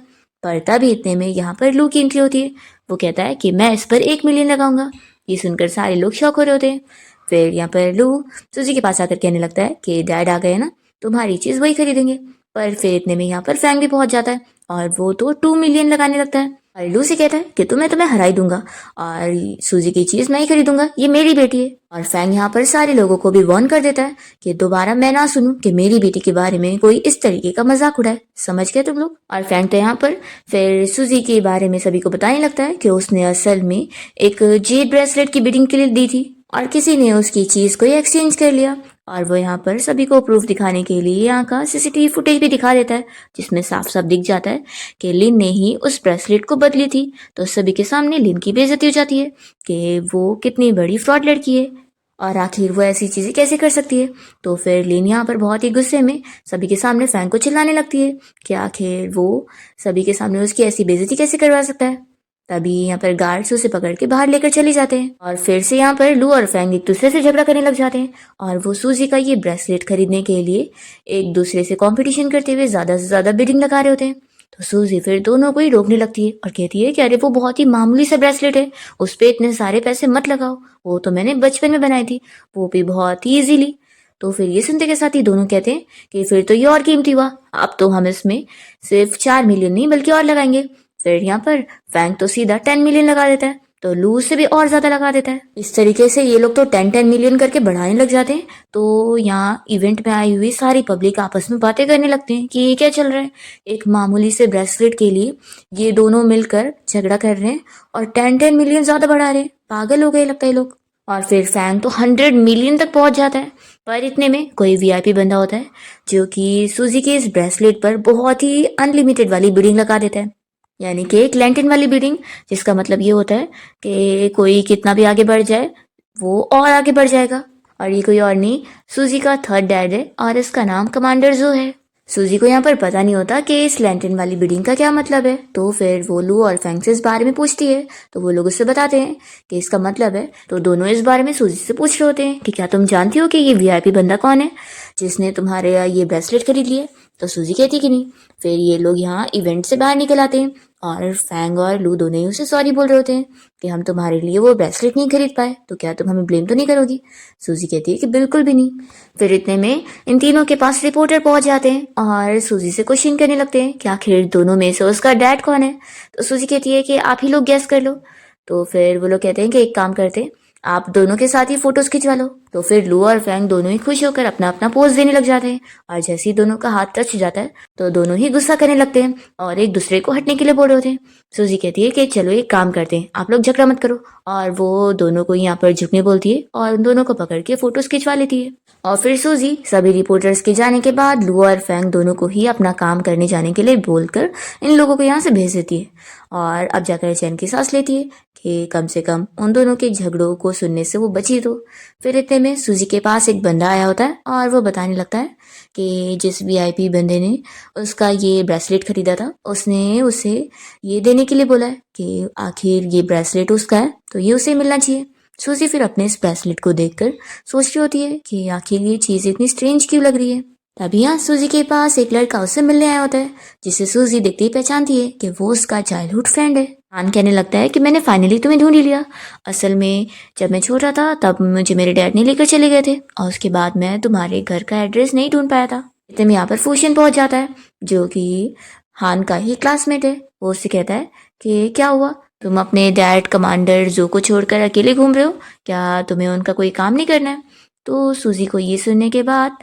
पर तभी इतने में यहाँ पर लू की एंट्री होती है। वो कहता है कि मैं इस पर 1 मिलियन लगाऊंगा। ये सुनकर सारे लोग शॉक हो रहे होते हैं। फिर यहाँ पर लू सूजी के पास आकर कहने लगता है कि डैड आ गए ना, तुम्हारी चीज़ वही खरीदेंगे। पर फिर इतने में यहाँ पर फैंग भी पहुंच जाता है और वो तो 2 मिलियन लगाने लगता है और लू से कहता है कि तुम्हें हरा ही दूंगा और सूजी की चीज मैं ही खरीदूंगा, ये मेरी बेटी है। और फैंग यहाँ पर सारे लोगों को भी वार्न कर देता है कि दोबारा मैं ना सुनूं कि मेरी बेटी के बारे में कोई इस तरीके का मजाक उड़ाए। समझ गए तुम लोग। और फैंग तो यहाँ पर फिर सूजी के बारे में सभी को बताने लगता है कि उसने असल में एक जेड ब्रेसलेट की बिडिंग के लिए दी थी और किसी ने उसकी चीज को एक्सचेंज कर लिया। और वो यहाँ पर सभी को प्रूफ दिखाने के लिए यहाँ का सीसीटीवी फुटेज भी दिखा देता है जिसमें साफ साफ दिख जाता है कि लिन ने ही उस ब्रेसलेट को बदली थी। तो सभी के सामने लिन की बेइज्जती हो जाती है कि वो कितनी बड़ी फ्रॉड लड़की है और आखिर वो ऐसी चीजें कैसे कर सकती है। तो फिर लिन यहाँ पर बहुत ही गुस्से में सभी के सामने फैंग को चिल्लाने लगती है कि आखिर वो सभी के सामने उसकी ऐसी बेइज्जती कैसे करवा सकता है। तभी यहाँ पर गार्ड्स उसे पकड़ के बाहर लेकर चले जाते हैं और फिर से यहाँ पर लू और फैंग एक दूसरे से झगड़ा करने लग जाते हैं और वो सूजी का ये ब्रेसलेट खरीदने के लिए एक दूसरे से कंपटीशन करते हुए ज्यादा से ज्यादा बिडिंग लगा रहे होते हैं। तो सूजी फिर दोनों को ही रोकने लगती है और कहती है कि अरे वो बहुत ही मामूली सा ब्रेसलेट है, उस पर इतने सारे पैसे मत लगाओ, वो तो मैंने बचपन में बनाई थी, वो भी बहुत ही इजीली। तो फिर ये सुनते के साथ ही दोनों कहते हैं कि फिर तो ये और कीमती हुआ, अब तो हम इसमें सिर्फ 4 मिलियन नहीं बल्कि और लगाएंगे। फिर यहाँ पर फैंग तो सीधा 10 मिलियन लगा देता है तो लू से भी और ज्यादा लगा देता है। इस तरीके से ये लोग तो 10 मिलियन करके बढ़ाने लग जाते हैं। तो यहाँ इवेंट में आई हुई सारी पब्लिक आपस में बातें करने लगते हैं कि ये क्या चल रहा है, एक मामूली से ब्रेसलेट के लिए ये दोनों मिलकर झगड़ा कर रहे हैं और 10 मिलियन ज्यादा बढ़ा रहे हैं। पागल हो गए लगता है लोग। और फिर फैंग तो 100 मिलियन तक पहुंच जाता है। पर इतने में कोई वीआईपी बंदा होता है जो कि सूजी के इस ब्रेसलेट पर बहुत ही अनलिमिटेड वाली बिडिंग लगा देता है, यानी कि एक लैंटन वाली बिडिंग, जिसका मतलब ये होता है कि कोई कितना भी आगे बढ़ जाए वो और आगे बढ़ जाएगा। और ये कोई और नहीं, सूजी का थर्ड डैड है और इसका नाम कमांडर जो है। सूजी को यहाँ पर पता नहीं होता कि इस लैंटन वाली बिडिंग का क्या मतलब है। तो फिर वो लू और फैंग से इस बारे में पूछती है तो वो लोग उससे बताते हैं कि इसका मतलब है। तो दोनों इस बारे में सूजी से पूछ रहे होते हैं कि क्या तुम जानती हो कि ये वीआईपी बंदा कौन है जिसने तुम्हारे ये ब्रेसलेट खरीद लिए। तो सूजी कहती कि नहीं। फिर ये लोग यहाँ इवेंट से बाहर निकल आते हैं और फैंग और लू दोनों ही उसे सॉरी बोल रहे होते हैं कि हम तुम्हारे लिए वो ब्रेसलेट नहीं खरीद पाए, तो क्या तुम हमें ब्लेम तो नहीं करोगी। सूजी कहती है कि बिल्कुल भी नहीं। फिर इतने में इन तीनों के पास रिपोर्टर पहुंच जाते हैं और सूजी से क्वेश्चन करने लगते हैं कि आखिर दोनों में से उसका डैड कौन है। तो सूजी कहती है कि आप ही लोग गैस कर लो। तो फिर वो लोग कहते हैं कि एक काम करते हैं, आप दोनों के साथ ही फोटोज खिंचवा लो। तो फिर लू और फैंग दोनों ही खुश होकर अपना अपना पोज देने लग जाते हैं और जैसे ही दोनों का हाथ टच हो जाता है तो दोनों ही गुस्सा करने लगते हैं और एक दूसरे को हटने के लिए बोल रहे होते हैं। सूजी कहती है कि चलो एक काम करते हैं, आप लोग झगड़ा मत करो, और वो दोनों को यहाँ पर झुकने बोलती है और उन दोनों को पकड़ के फोटोज खिंचवा लेती है। और फिर सूजी सभी रिपोर्टर्स के जाने के बाद लू और फैंग दोनों को ही अपना काम करने जाने के लिए बोलकर इन लोगों को यहाँ से भेज देती है और अब जाकर चैन की सांस लेती है कि कम से कम उन दोनों के झगड़ों को सुनने से वो बची तो। फिर इतने में सूजी के पास एक बंदा आया होता है और वो बताने लगता है कि जिस वीआईपी बंदे ने उसका ये ब्रेसलेट खरीदा था उसने उसे ये देने के लिए बोला है कि आखिर ये ब्रेसलेट उसका है तो ये उसे मिलना चाहिए। सूजी फिर अपने इस ब्रेसलेट को देखकर सोच रही होती है कि आखिर ये चीज़ इतनी स्ट्रेंज क्यों लग रही है। तभी यहाँ सूजी के पास एक लड़का उससे मिलने आया होता है जिसे सूजी देखते ही पहचानती है कि वो उसका चाइल्डहुड फ्रेंड है। हान कहने लगता है कि मैंने फाइनली तुम्हें ढूंढ ही लिया। असल में जब मैं छोटा था तब मुझे मेरे डैड ने लेकर चले गए थे और उसके बाद मैं तुम्हारे घर का एड्रेस नहीं ढूंढ पाया था। इतने में यहाँ पर फूशन पहुंच जाता है जो कि हान का ही क्लासमेट है। वो उससे कहता है कि क्या हुआ, तुम अपने डैड कमांडर जो को छोड़कर अकेले घूम रहे हो, क्या तुम्हें उनका कोई काम नहीं करना है। तो सूजी को ये सुनने के बाद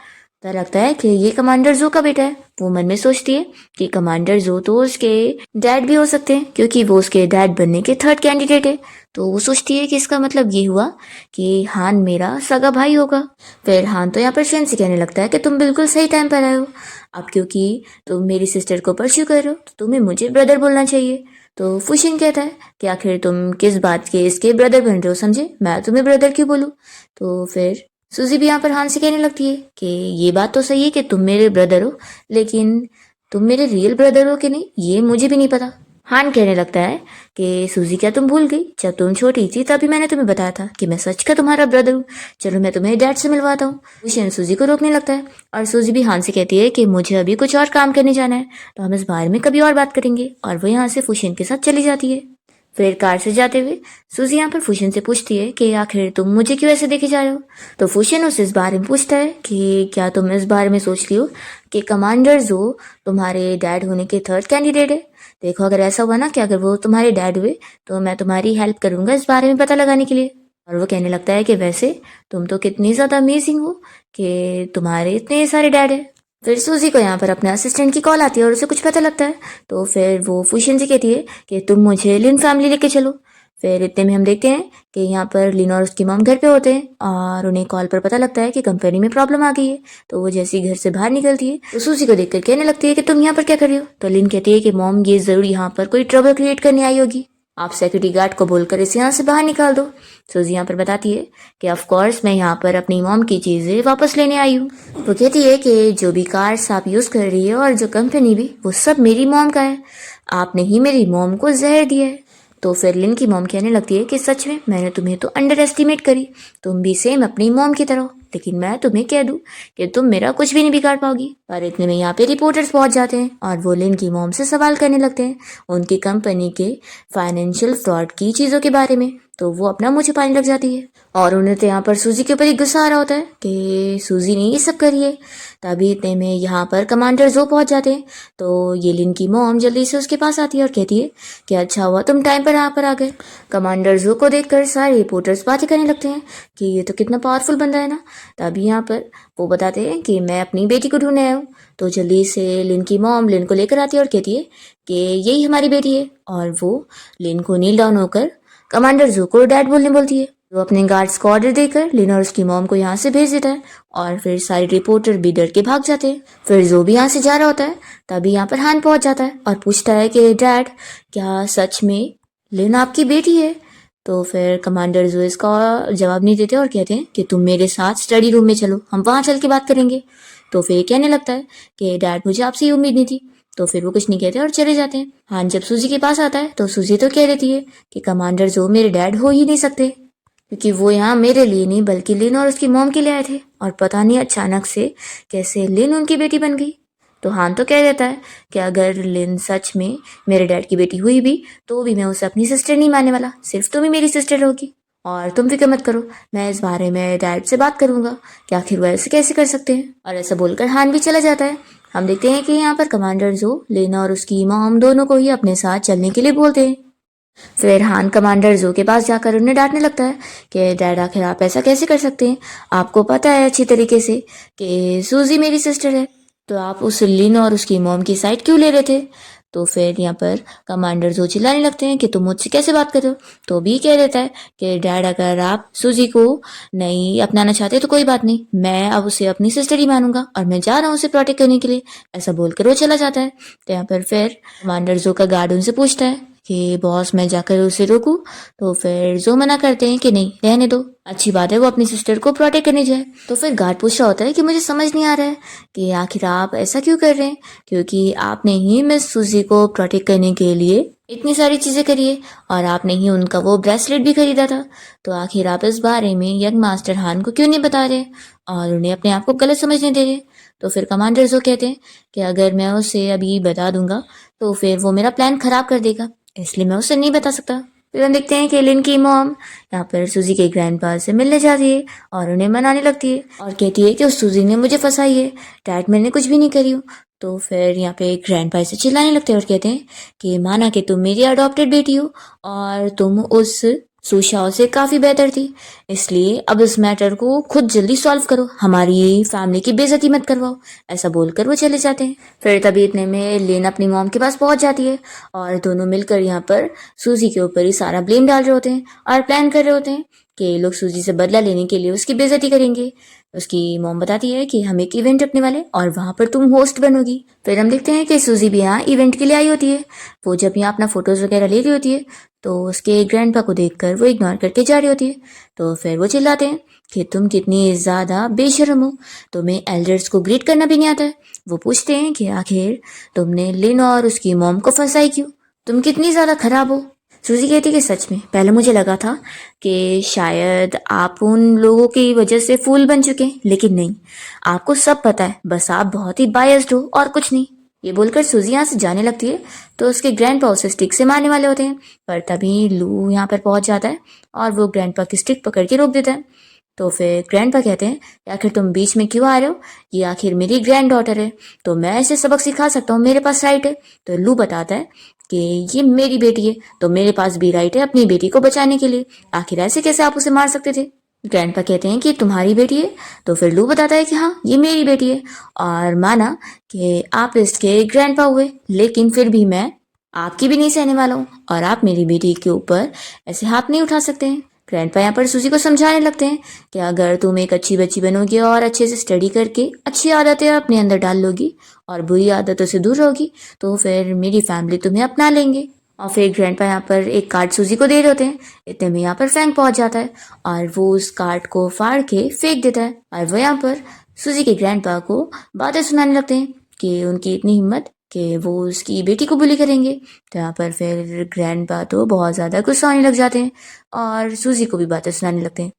पता लगता है कि ये कमांडर जो का बेटा है। वो मन में सोचती है कि कमांडर जो तो उसके डैड भी हो सकते हैं क्योंकि वो उसके डैड बनने के थर्ड कैंडिडेट है। तो वो सोचती है कि इसका मतलब ये हुआ कि हान मेरा सगा भाई होगा। फिर हान तो यहाँ पर फ्रेंड से कहने लगता है कि तुम बिल्कुल सही टाइम पर आए हो, अब क्योंकि तुम मेरी सिस्टर को परस्यू कर रहे हो तो तुम्हें मुझे ब्रदर बोलना चाहिए। तो फुशिन कहता है कि आखिर तुम किस बात के इसके ब्रदर बन रहे हो, समझे, मैं तुम्हें ब्रदर क्यों बोलूँ। तो फिर सूजी भी यहाँ पर हान से कहने लगती है कि ये बात तो सही है कि तुम मेरे ब्रदर हो, लेकिन तुम मेरे रियल ब्रदर हो कि नहीं ये मुझे भी नहीं पता। हान कहने लगता है कि सूजी क्या तुम भूल गई, जब तुम छोटी थी तभी मैंने तुम्हें बताया था कि मैं सच का तुम्हारा ब्रदर हूँ, चलो मैं तुम्हें डैड से मिलवाता हूँ। फुशिन सूजी को रोकने लगता है और सूजी भी हान से कहती है कि मुझे अभी कुछ और काम करने जाना है तो हम इस बारे में कभी और बात करेंगे, और वो यहाँ से फुशिन के साथ चली जाती है। फिर कार से जाते हुए सूजी यहाँ पर फुशिन से पूछती है कि आखिर तुम मुझे क्यों ऐसे देखे जा रहे हो। तो फुशिन उससे इस बारे में पूछता है कि क्या तुम इस बारे में सोच रही हो कि कमांडर जो तुम्हारे डैड होने के थर्ड कैंडिडेट है। देखो अगर ऐसा हुआ ना कि अगर वो तुम्हारे डैड हुए तो मैं तुम्हारी हेल्प करूंगा इस बारे में पता लगाने के लिए। और वो कहने लगता है कि वैसे तुम तो कितनी ज़्यादा अमेजिंग हो कि तुम्हारे इतने सारे डैड है। फिर सूजी को यहाँ पर अपने असिस्टेंट की कॉल आती है और उसे कुछ पता लगता है तो फिर वो फुशिन से कहती है कि तुम मुझे लिन फैमिली लेके चलो। फिर इतने में हम देखते हैं कि यहाँ पर लिन और उसकी मॉम घर पे होते हैं और उन्हें कॉल पर पता लगता है कि कंपनी में प्रॉब्लम आ गई है। तो वो जैसे ही घर से बाहर निकलती है तो सूजी को देखकर कहने लगती है कि तुम यहाँ पर क्या कर रही हो। तो लिन कहती है कि मॉम ये जरूर यहाँ पर कोई ट्रबल क्रिएट करने आई होगी, आप सिक्योरिटी गार्ड को बोलकर इसे यहाँ से बाहर निकाल दो। सूजी यहाँ पर बताती है कि ऑफ कोर्स मैं यहाँ पर अपनी मॉम की चीज़ें वापस लेने आई हूँ। वो कहती है कि जो भी कार्स आप यूज़ कर रही है और जो कंपनी भी, वो सब मेरी मॉम का है, आपने ही मेरी मॉम को जहर दिया है। तो फिर लिन की मॉम कहने लगती है कि सच में मैंने तुम्हें तो अंडर एस्टिमेट करी, तुम भी सेम अपनी मॉम की तरह, लेकिन मैं तुम्हें कह दूं कि तुम मेरा कुछ भी नहीं बिगाड़ पाओगी। पर इतने में यहाँ पे रिपोर्टर्स पहुंच जाते हैं और वो लिन की मॉम से सवाल करने लगते हैं उनकी कंपनी के फाइनेंशियल फ्रॉड की चीज़ों के बारे में। तो वो अपना मुँह छिपाने लग जाती है और उन्हें तो यहाँ पर सूजी के ऊपर ही गुस्सा आ रहा होता है कि सूजी ने ये सब करी है। तभी इतने में यहाँ पर कमांडर जो पहुंच जाते हैं तो ये लिन की मॉम जल्दी से उसके पास आती है और कहती है कि अच्छा हुआ तुम टाइम पर यहाँ पर आ गए। कमांडर जो को देखकर सारे रिपोर्टर्स बातें करने लगते हैं कि ये तो कितना पावरफुल बंदा है ना। तभी यहाँ पर वो बताते हैं कि मैं अपनी बेटी को ढूंढने आया हूँ। तो जल्दी से लिन की मॉम लिन को लेकर आती है और कहती है कि यही हमारी बेटी है, और वो लिन को नील डाउन होकर कमांडर जो को डैड बोलने बोलती है। वो अपने गार्ड्स को ऑर्डर देकर लिन और उसकी मॉम को यहाँ से भेज देता है और फिर सारे रिपोर्टर भी डर के भाग जाते हैं। फिर जो भी यहाँ से जा रहा होता है तभी यहाँ पर हान पहुंच जाता है और पूछता है कि डैड क्या सच में लिन आपकी बेटी है। तो फिर कमांडर जो इसका जवाब नहीं देते और कहते हैं कि तुम मेरे साथ स्टडी रूम में चलो, हम वहाँ चल के बात करेंगे। तो फिर कहने लगता है कि डैड मुझे आपसे ये उम्मीद नहीं थी। तो फिर वो कुछ नहीं कहते और चले जाते हैं। हान जब सूजी के पास आता है तो सूजी तो कह देती है कि कमांडर जो मेरे डैड हो ही नहीं सकते क्योंकि वो यहाँ मेरे लिए नहीं बल्कि लिन और उसकी मॉम के लिए आए थे, और पता नहीं अचानक से कैसे लिन उनकी बेटी बन गई। तो हान तो कह देता है कि अगर लिन सच में मेरे डैड की बेटी हुई भी तो भी मैं उसे अपनी सिस्टर नहीं मानने वाला, सिर्फ तुम ही मेरी सिस्टर होगी, और तुम फिक्र मत करो, मैं इस बारे में डैड से बात करूंगा कि आखिर वो ऐसे कैसे कर सकते हैं। और ऐसा बोलकर हान भी चला जाता है। हम देखते हैं कि यहाँ पर कमांडर जो लिन और उसकी मॉम दोनों को ही अपने साथ चलने के लिए बोलते हैं। फिर हान कमांडर जो के पास जाकर उन्हें डांटने लगता है कि डैड आखिर आप ऐसा कैसे कर सकते हैं, आपको पता है अच्छी तरीके से कि सूजी मेरी सिस्टर है, तो आप उस लिन और उसकी मॉम की साइड क्यों ले रहे थे। तो फिर यहाँ पर कमांडर जो चिल्लाने लगते हैं कि तुम मुझसे कैसे बात कर रहे हो। तो भी कह देता है कि डैड अगर आप सूजी को नहीं अपनाना चाहते तो कोई बात नहीं, मैं अब उसे अपनी सिस्टर ही मानूंगा और मैं जा रहा हूँ उसे प्रोटेक्ट करने के लिए। ऐसा बोलकर वो चला जाता है। तो यहाँ पर फिर कमांडर जो का गार्ड उनसे पूछता है कि बॉस मैं जाकर उसे रोकूं। तो फिर जो मना करते हैं कि नहीं रहने दो, अच्छी बात है वो अपनी सिस्टर को प्रोटेक्ट करने जाए। तो फिर गार्ड पूछ रहा होता है कि मुझे समझ नहीं आ रहा है कि आखिर आप ऐसा क्यों कर रहे हैं, क्योंकि आपने ही मिस सूजी को प्रोटेक्ट करने के लिए इतनी सारी चीजें करी है और आपने ही उनका वो ब्रेसलेट भी खरीदा था। तो आखिर आप इस बारे में यंग मास्टर हान को क्यों नहीं बता रहे और उन्हें अपने आप को गलत समझने दे रहे। तो फिर कमांडर जो कहते हैं कि अगर मैं उसे अभी बता दूंगा तो फिर वो मेरा प्लान खराब कर देगा, इसलिए मैं उसे नहीं बता सकता। फिर हम देखते हैं कि लिन की मॉम यहाँ पर सूजी के ग्रैंडपा से मिलने जाती है और उन्हें मनाने लगती है और कहती है कि उस सूजी ने मुझे फंसाई है, डैड मैंने कुछ भी नहीं करी हूँ। तो फिर यहाँ पे ग्रैंडपा से चिल्लाने लगते हैं और कहते हैं कि माना कि तुम मेरी अडॉप्टेड बेटी हो और तुम उस सुशाओ से काफी बेहतर थी, इसलिए अब इस मैटर को खुद जल्दी सॉल्व करो, हमारी फैमिली की बेइज्जती मत करवाओ। ऐसा बोलकर वो चले जाते हैं। फिर तभी इतने में लेन अपनी मॉम के पास पहुंच जाती है और दोनों मिलकर यहाँ पर सूजी के ऊपर ही सारा ब्लेम डाल रहे होते हैं और प्लान कर रहे होते हैं कि ये लोग सूजी से बदला लेने के लिए उसकी बेइज्जती करेंगे। उसकी मॉम बताती है कि हम एक इवेंट रखने वाले और वहां पर तुम होस्ट बनोगी। फिर हम देखते हैं कि सूजी भी यहाँ इवेंट के लिए आई होती है। वो जब यहाँ अपना फोटोज वगैरह ले रही होती है तो उसके ग्रैंडपा को देखकर वो इग्नोर करके जा रही होती है। तो फिर वो चिल्लाते हैं कि तुम कितनी ज्यादा बेशर्म हो, तुम्हें एल्डर्स को ग्रीट करना भी नहीं आता है। वो पूछते हैं कि आखिर तुमने लिन और उसकी मॉम को फंसाई क्यों, तुम कितनी ज्यादा खराब हो। सूजी कहती है कि सच में पहले मुझे लगा था कि शायद आप उन लोगों की वजह से फूल बन चुके हैं, लेकिन नहीं, आपको सब पता है, बस आप बहुत ही बायस्ड हो और कुछ नहीं। ये बोलकर सूजी यहाँ से जाने लगती है तो उसके ग्रैंडपा उसे स्टिक से मारने वाले होते हैं, पर तभी लू यहाँ पर पहुंच जाता है और वो ग्रैंडपा की स्टिक पकड़ के रोक देता है। तो फिर ग्रैंडपा कहते हैं कि आखिर तुम बीच में क्यों आ रहे हो, ये आखिर मेरी ग्रैंड डॉटर है तो मैं इसे सबक सिखा सकता हूँ, मेरे पास राइट है। तो लू बताता है कि ये मेरी बेटी है तो मेरे पास भी राइट है अपनी बेटी को बचाने के लिए, आखिर ऐसे कैसे आप उसे मार सकते थे। ग्रैंडपा कहते हैं कि तुम्हारी बेटी है। तो फिर लू बताता है कि हाँ ये मेरी बेटी है और माना कि आप इसके ग्रैंडपा हुए, लेकिन फिर भी मैं आपकी भी नहीं सहने वाला हूँ और आप मेरी बेटी के ऊपर ऐसे हाथ नहीं उठा सकते हैं। ग्रैंडपा यहाँ पर सूजी को समझाने लगते हैं कि अगर तुम एक अच्छी बच्ची बनोगी और अच्छे से स्टडी करके अच्छी आदतें अपने अंदर डाल लोगी और बुरी आदतों से दूर रहोगी तो फिर मेरी फैमिली तुम्हें अपना लेंगे। और फिर ग्रैंडपा यहाँ पर एक कार्ड सूजी को दे रहे होते हैं। इतने में यहाँ पर फ्रैंक पहुंच जाता है और वो उस कार्ड को फाड़ के फेंक देता है और वो यहाँ पर सूजी के ग्रैंडपा को बातें सुनाने लगते हैं कि उनकी इतनी हिम्मत कि वो उसकी बेटी को बुली करेंगे। तो यहाँ पर फिर ग्रैंडपा तो बहुत ज़्यादा गुस्सा होने लग जाते हैं और सूजी को भी बातें सुनाने लगते हैं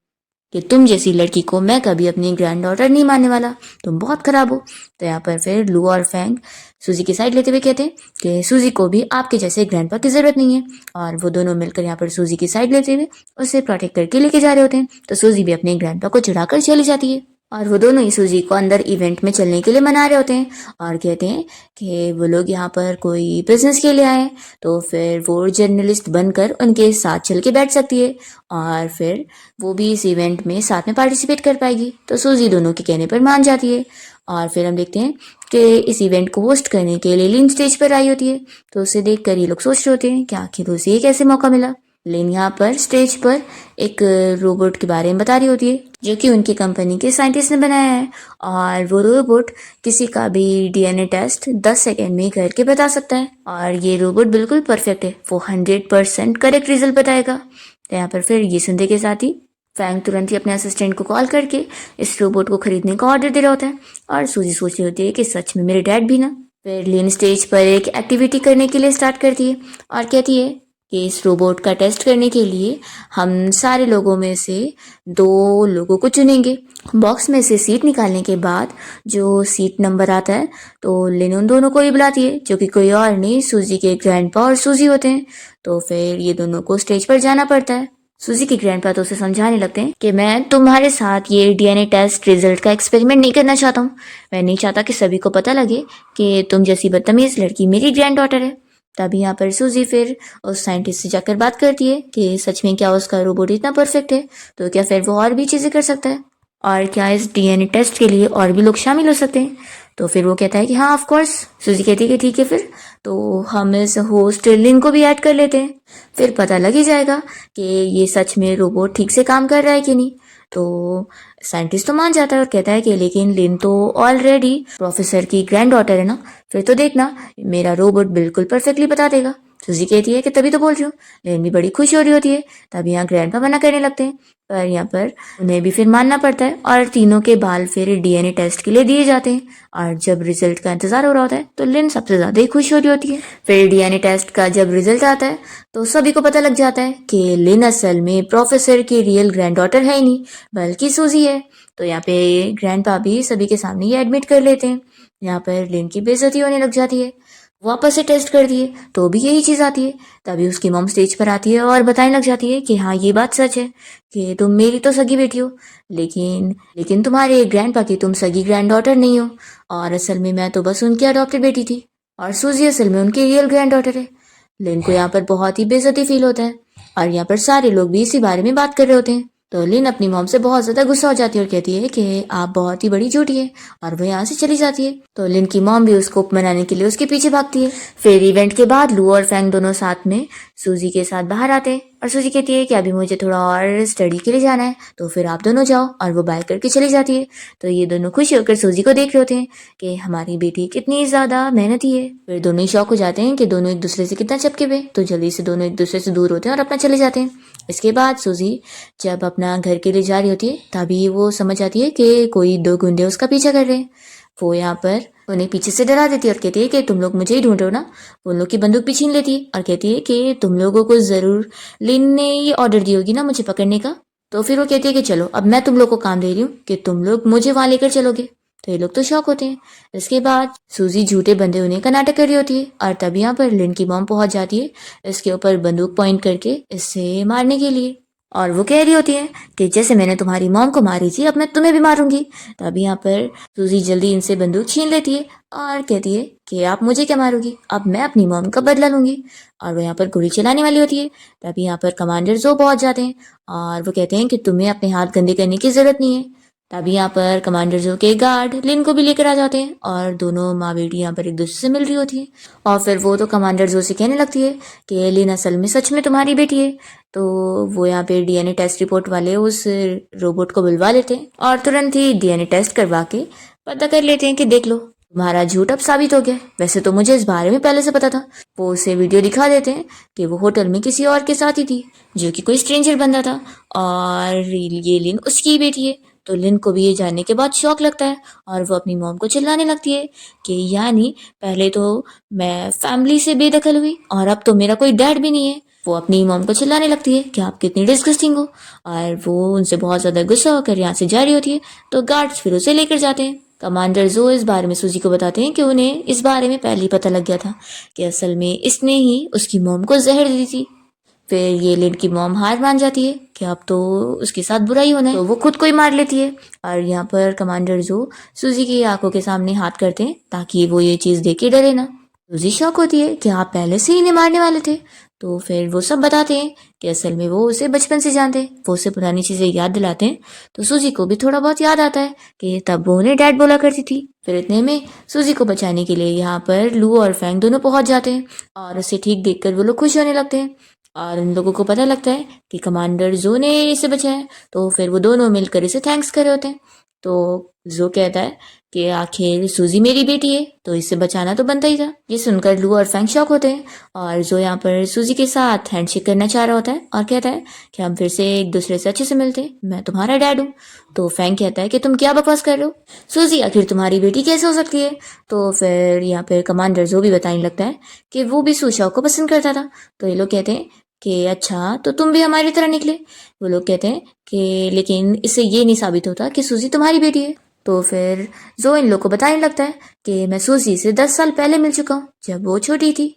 कि तुम जैसी लड़की को मैं कभी अपनी ग्रैंड डॉटर नहीं मानने वाला, तुम बहुत खराब हो। तो यहाँ पर फिर लू और फैंग सूजी की साइड लेते हुए कहते हैं कि सूजी को भी आपके जैसे ग्रैंडपा की जरूरत नहीं है और वो दोनों मिलकर यहाँ पर सूजी की साइड लेते हुए उसे प्रोटेक्ट करके लेके जा रहे होते हैं। तो सूजी भी अपने ग्रैंडपा को चिढ़ाकर चली जाती है और वो दोनों ही सूजी को अंदर इवेंट में चलने के लिए मना रहे होते हैं और कहते हैं कि वो लोग यहाँ पर कोई बिजनेस के लिए आए हैं तो फिर वो जर्नलिस्ट बनकर उनके साथ चल के बैठ सकती है और फिर वो भी इस इवेंट में साथ में पार्टिसिपेट कर पाएगी। तो सूजी दोनों के कहने पर मान जाती है और फिर हम देखते हैं कि इस इवेंट को होस्ट करने के लिए लिन स्टेज पर आई होती है। तो उसे देखकर ये लोग सोच रहे होते हैं कि आखिर उसे ये कैसे मौका मिला। लिन यहाँ पर स्टेज पर एक रोबोट के बारे में बता रही होती है जो कि उनकी कंपनी के साइंटिस्ट ने बनाया है और वो रोबोट किसी का भी डीएनए टेस्ट 10 सेकेंड में करके बता सकता है और ये रोबोट बिल्कुल परफेक्ट है, वो 100% करेक्ट रिजल्ट बताएगा। तो यहाँ पर फिर ये सुनते के साथ ही फैंग तुरंत ही अपने असिस्टेंट को कॉल करके इस रोबोट को खरीदने का ऑर्डर दे रहा होता है और सूजी सोच रही होती है कि सच में मेरे डैड भी ना। फिर लिन स्टेज पर एक एक्टिविटी करने के लिए स्टार्ट करती है और कहती है कि इस रोबोट का टेस्ट करने के लिए हम सारे लोगों में से 2 लोगों को चुनेंगे। बॉक्स में से सीट निकालने के बाद जो सीट नंबर आता है तो लिन उन दोनों को ही बुलाती है जो कि कोई और नहीं सूजी के ग्रैंडपा और सूजी होते हैं। तो फिर ये दोनों को स्टेज पर जाना पड़ता है। सूजी के ग्रैंडपा तो उसे समझाने लगते हैं कि मैं तुम्हारे साथ ये डीएनए टेस्ट रिजल्ट का एक्सपेरिमेंट नहीं करना चाहता हूँ, मैं नहीं चाहता कि सभी को पता लगे कि तुम जैसी बदतमीज लड़की मेरी ग्रैंड डॉटर है। तभी यहाँ पर सूजी फिर उस साइंटिस्ट से जाकर बात करती है कि सच में क्या उसका रोबोट इतना परफेक्ट है, तो क्या फिर वो और भी चीज़ें कर सकता है, और क्या इस डीएनए टेस्ट के लिए और भी लोग शामिल हो सकते हैं। तो फिर वो कहता है कि हाँ ऑफ कोर्स। सूजी कहती है कि ठीक है फिर तो हम इस होस्ट लिन को भी ऐड कर लेते हैं, फिर पता लग ही जाएगा कि ये सच में रोबोट ठीक से काम कर रहा है कि नहीं। तो साइंटिस्ट तो मान जाता है और कहता है कि लेकिन लिन तो ऑलरेडी प्रोफेसर की ग्रैंड डॉटर है ना, फिर तो देखना मेरा रोबोट बिल्कुल परफेक्टली बता देगा। सूजी कहती है कि तभी तो बोल रही हूँ। लिन भी बड़ी खुश हो रही होती है। तब यहाँ ग्रैंडपा मना करने लगते हैं, पर यहाँ पर उन्हें भी फिर मानना पड़ता है और तीनों के बाल फिर डीएनए टेस्ट के लिए दिए जाते हैं। और जब रिजल्ट का इंतजार हो रहा होता है तो लिन सबसे ज्यादा ही खुश हो रही होती है। फिर डीएनए टेस्ट का जब रिजल्ट आता है तो सभी को पता लग जाता है कि लिन असल में प्रोफेसर की रियल ग्रैंड डॉटर है ही नहीं, बल्कि सूजी है। तो यहाँ पे ग्रैंडपा भी सभी के सामने ये एडमिट कर लेते हैं। यहाँ पर लिन की बेइज्जती होने लग जाती है। वापस से टेस्ट कर दिए तो भी यही चीज आती है। तभी उसकी मॉम स्टेज पर आती है और बताने लग जाती है कि हाँ ये बात सच है कि तुम मेरी तो सगी बेटी हो, लेकिन लेकिन तुम्हारे ग्रैंडपा की तुम सगी ग्रैंड डॉटर नहीं हो, और असल में मैं तो बस उनकी अडॉप्टेड बेटी थी, और सूजी असल में उनकी रियल ग्रैंड डॉटर है। लिन को यहाँ पर बहुत ही बेइज्जती फील होता है और यहाँ पर सारे लोग भी इसी बारे में बात कर रहे होते हैं। तो लिन अपनी मॉम से बहुत ज्यादा गुस्सा हो जाती है और कहती है कि आप बहुत ही बड़ी झूठी है, और वो यहाँ से चली जाती है। तो लिन की मॉम भी उसको मनाने के लिए उसके पीछे भागती है। फिर इवेंट के बाद लू और फैंग दोनों साथ में सूजी के साथ बाहर आते हैं और सूजी कहती है कि अभी मुझे थोड़ा और स्टडी के लिए जाना है, तो फिर आप दोनों जाओ, और वो बाय करके चली जाती है। तो ये दोनों खुशी होकर सूजी को देख रहे होते हैं कि हमारी बेटी कितनी ज्यादा मेहनती है। फिर दोनों ही शौक हो जाते हैं कि दोनों एक दूसरे से कितना चिपके हुए, तो जल्दी से दोनों एक दूसरे से दूर होते हैं और अपना चले जाते हैं। इसके बाद सूजी जब अपना घर के लिए जा रही होती है तभी वो समझ आती है कि कोई दो गुंडे उसका पीछा कर रहे हैं। वो यहाँ पर उन्हें पीछे से डरा देती है और कहती है कि तुम लोग मुझे ही ढूंढ रहे हो ना। वो उन लोग की बंदूक भी छीन लेती है और कहती है कि तुम लोगों को जरूर लिन ने ये ऑर्डर दी होगी ना मुझे पकड़ने का। तो फिर वो कहती है कि चलो अब मैं तुम लोग को काम दे रही हूँ कि तुम लोग मुझे वहां लेकर चलोगे। तो ये लोग तो शौक होते हैं। इसके बाद सूजी झूठे बंदे होने का नाटक कर रही होती है और तब यहाँ पर लिन की मॉम पहुंच जाती है इसके ऊपर बंदूक पॉइंट करके इससे मारने के लिए, और वो कह रही होती है कि जैसे मैंने तुम्हारी मॉम को मारी थी अब मैं तुम्हें भी मारूंगी। तभी यहाँ पर सूजी जल्दी इनसे बंदूक छीन लेती है और कहती है कि आप मुझे क्या मारोगी, अब मैं अपनी मॉम का बदला लूंगी। और वो यहाँ पर गोली चलाने वाली होती है। तभी यहाँ पर कमांडर जो पहुंच जाते हैं और वो कहते हैं कि तुम्हें अपने हाथ गंदे करने की जरूरत नहीं है। तभी यहाँ पर कमांडर जो के गार्ड लिन को भी लेकर आ जाते हैं और दोनों माँ बेटी यहाँ पर एक दूसरे से मिल रही होती है। और फिर वो तो कमांडर जो से कहने लगती है कि लिन असल में सच में तुम्हारी बेटी है। तो वो यहाँ पे डीएनए टेस्ट रिपोर्ट वाले उस रोबोट को बुलवा लेते हैं और तुरंत ही डीएनए टेस्ट करवा के पता कर लेते हैं कि देख लो तुम्हारा झूठ अब साबित हो गया। वैसे तो मुझे इस बारे में पहले से पता था। वो उसे वीडियो दिखा देते हैं कि वो होटल में किसी और के साथ ही थी जो कि कोई स्ट्रेंजर बंदा था और ये लिन उसकी बेटी है। तो लिन को भी ये जानने के बाद शौक लगता है और वो अपनी मॉम को चिल्लाने लगती है कि यानी पहले तो मैं फैमिली से बेदखल हुई और अब तो मेरा कोई डैड भी नहीं है। वो अपनी मॉम को चिल्लाने लगती है कि आप कितनी डिस्गस्टिंग हो, और वो उनसे बहुत ज्यादा गुस्सा होकर यहाँ से जा रही होती है। तो गार्ड्स फिर उसे लेकर जाते हैं। कमांडर जो इस बारे में सूजी को बताते हैं कि उन्हें इस बारे में पहले ही पता लग गया था कि असल में इसने ही उसकी मॉम को जहर दी थी। फिर ये लिन की मॉम हार मान जाती है कि अब तो उसके साथ बुरा ही होना है, तो वो खुद को ही मार लेती है। और यहाँ पर कमांडर जो सूजी की आंखों के सामने हाथ करते हैं ताकि वो ये चीज देख के डरे ना। सूजी शौक होती है कि आप पहले से ही इन्हें मारने वाले थे। तो फिर वो सब बताते हैं कि असल में वो उसे बचपन से जानते हैं। वो उसे पुरानी चीजें याद दिलाते हैं। तो सूजी को भी थोड़ा बहुत याद आता है कि तब वो उन्हें डैड बोला करती थी। फिर इतने में सूजी को बचाने के लिए यहाँ पर लू और फैंग दोनों पहुंच जाते हैं और उसे ठीक देखकर वो लोग खुश होने लगते हैं। और उन लोगों को पता लगता है कि कमांडर जो ने इसे बचाया। तो फिर वो दोनों मिलकर इसे थैंक्स कर रहे होते हैं। तो जो कहता है कि आखिर सूजी मेरी बेटी है तो इसे बचाना तो बनता ही था। ये सुनकर लू और फैंग शॉक होते हैं और जो यहाँ पर सूजी के साथ हैंडशेक करना चाह रहा होता है और कहता है कि हम फिर से एक दूसरे से अच्छे से मिलते हैं, मैं तुम्हारा डैड हूँ। तो फैंग कहता है कि तुम क्या बकवास कर रहे हो, सूजी आखिर तुम्हारी बेटी कैसे हो सकती है। तो फिर यहाँ पर कमांडर जो भी बताने लगता है कि वो भी सुशाओ को पसंद करता था। तो ये लोग कहते हैं कि अच्छा तो तुम भी हमारी तरह निकले। वो लोग कहते हैं कि लेकिन इससे ये नहीं साबित होता कि सूजी तुम्हारी बेटी है। तो फिर जो इन लोग को बताने लगता है कि मैं सूजी से 10 साल पहले मिल चुका हूँ जब वो छोटी थी।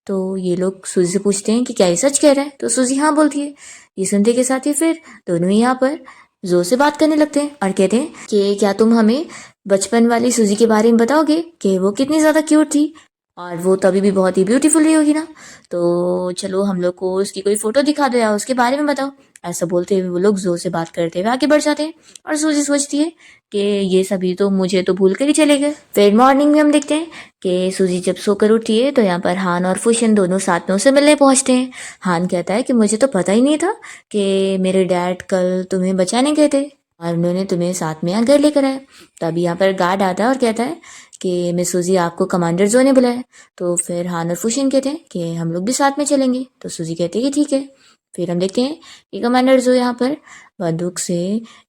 तो ये लोग सूजी से पूछते हैं कि क्या ये सच कह रहा है। तो सूजी हाँ बोलती है। ये सुनते के साथ ही फिर दोनों ही यहाँ पर जो से बात करने लगते हैं और कहते हैं कि क्या तुम हमें बचपन वाली सूजी के बारे में बताओगे कि वो कितनी ज्यादा क्यूट थी और वो तभी भी बहुत ही ब्यूटीफुल रही होगी ना, तो चलो हम लोग को उसकी कोई फोटो दिखा दो या उसके बारे में बताओ। ऐसा बोलते हुए वो लोग जोर से बात करते हुए आगे बढ़ जाते हैं और सूजी सोचती है कि ये सभी तो मुझे तो भूल कर ही चले गए। फिर मॉर्निंग में हम देखते हैं कि सूजी जब सोकर उठती है तो यहाँ पर हान और फुशन दोनों साथ में उसे मिलने पहुंचते हैं। हान कहता है कि मुझे तो पता ही नहीं था कि मेरे डैड कल तुम्हें बचाने गए थे और उन्होंने तुम्हें साथ में यहाँ घर लेकर आया। तभी यहाँ पर गार्ड आता है और कहता है कि मिस सूजी आपको कमांडर जो ने बुलाया। तो फिर हान और फुशन कहते हैं कि हम लोग भी साथ में चलेंगे। तो सूजी कहती है कि ठीक है। फिर हम देखते हैं कि कमांडर जो यहाँ पर बंदूक से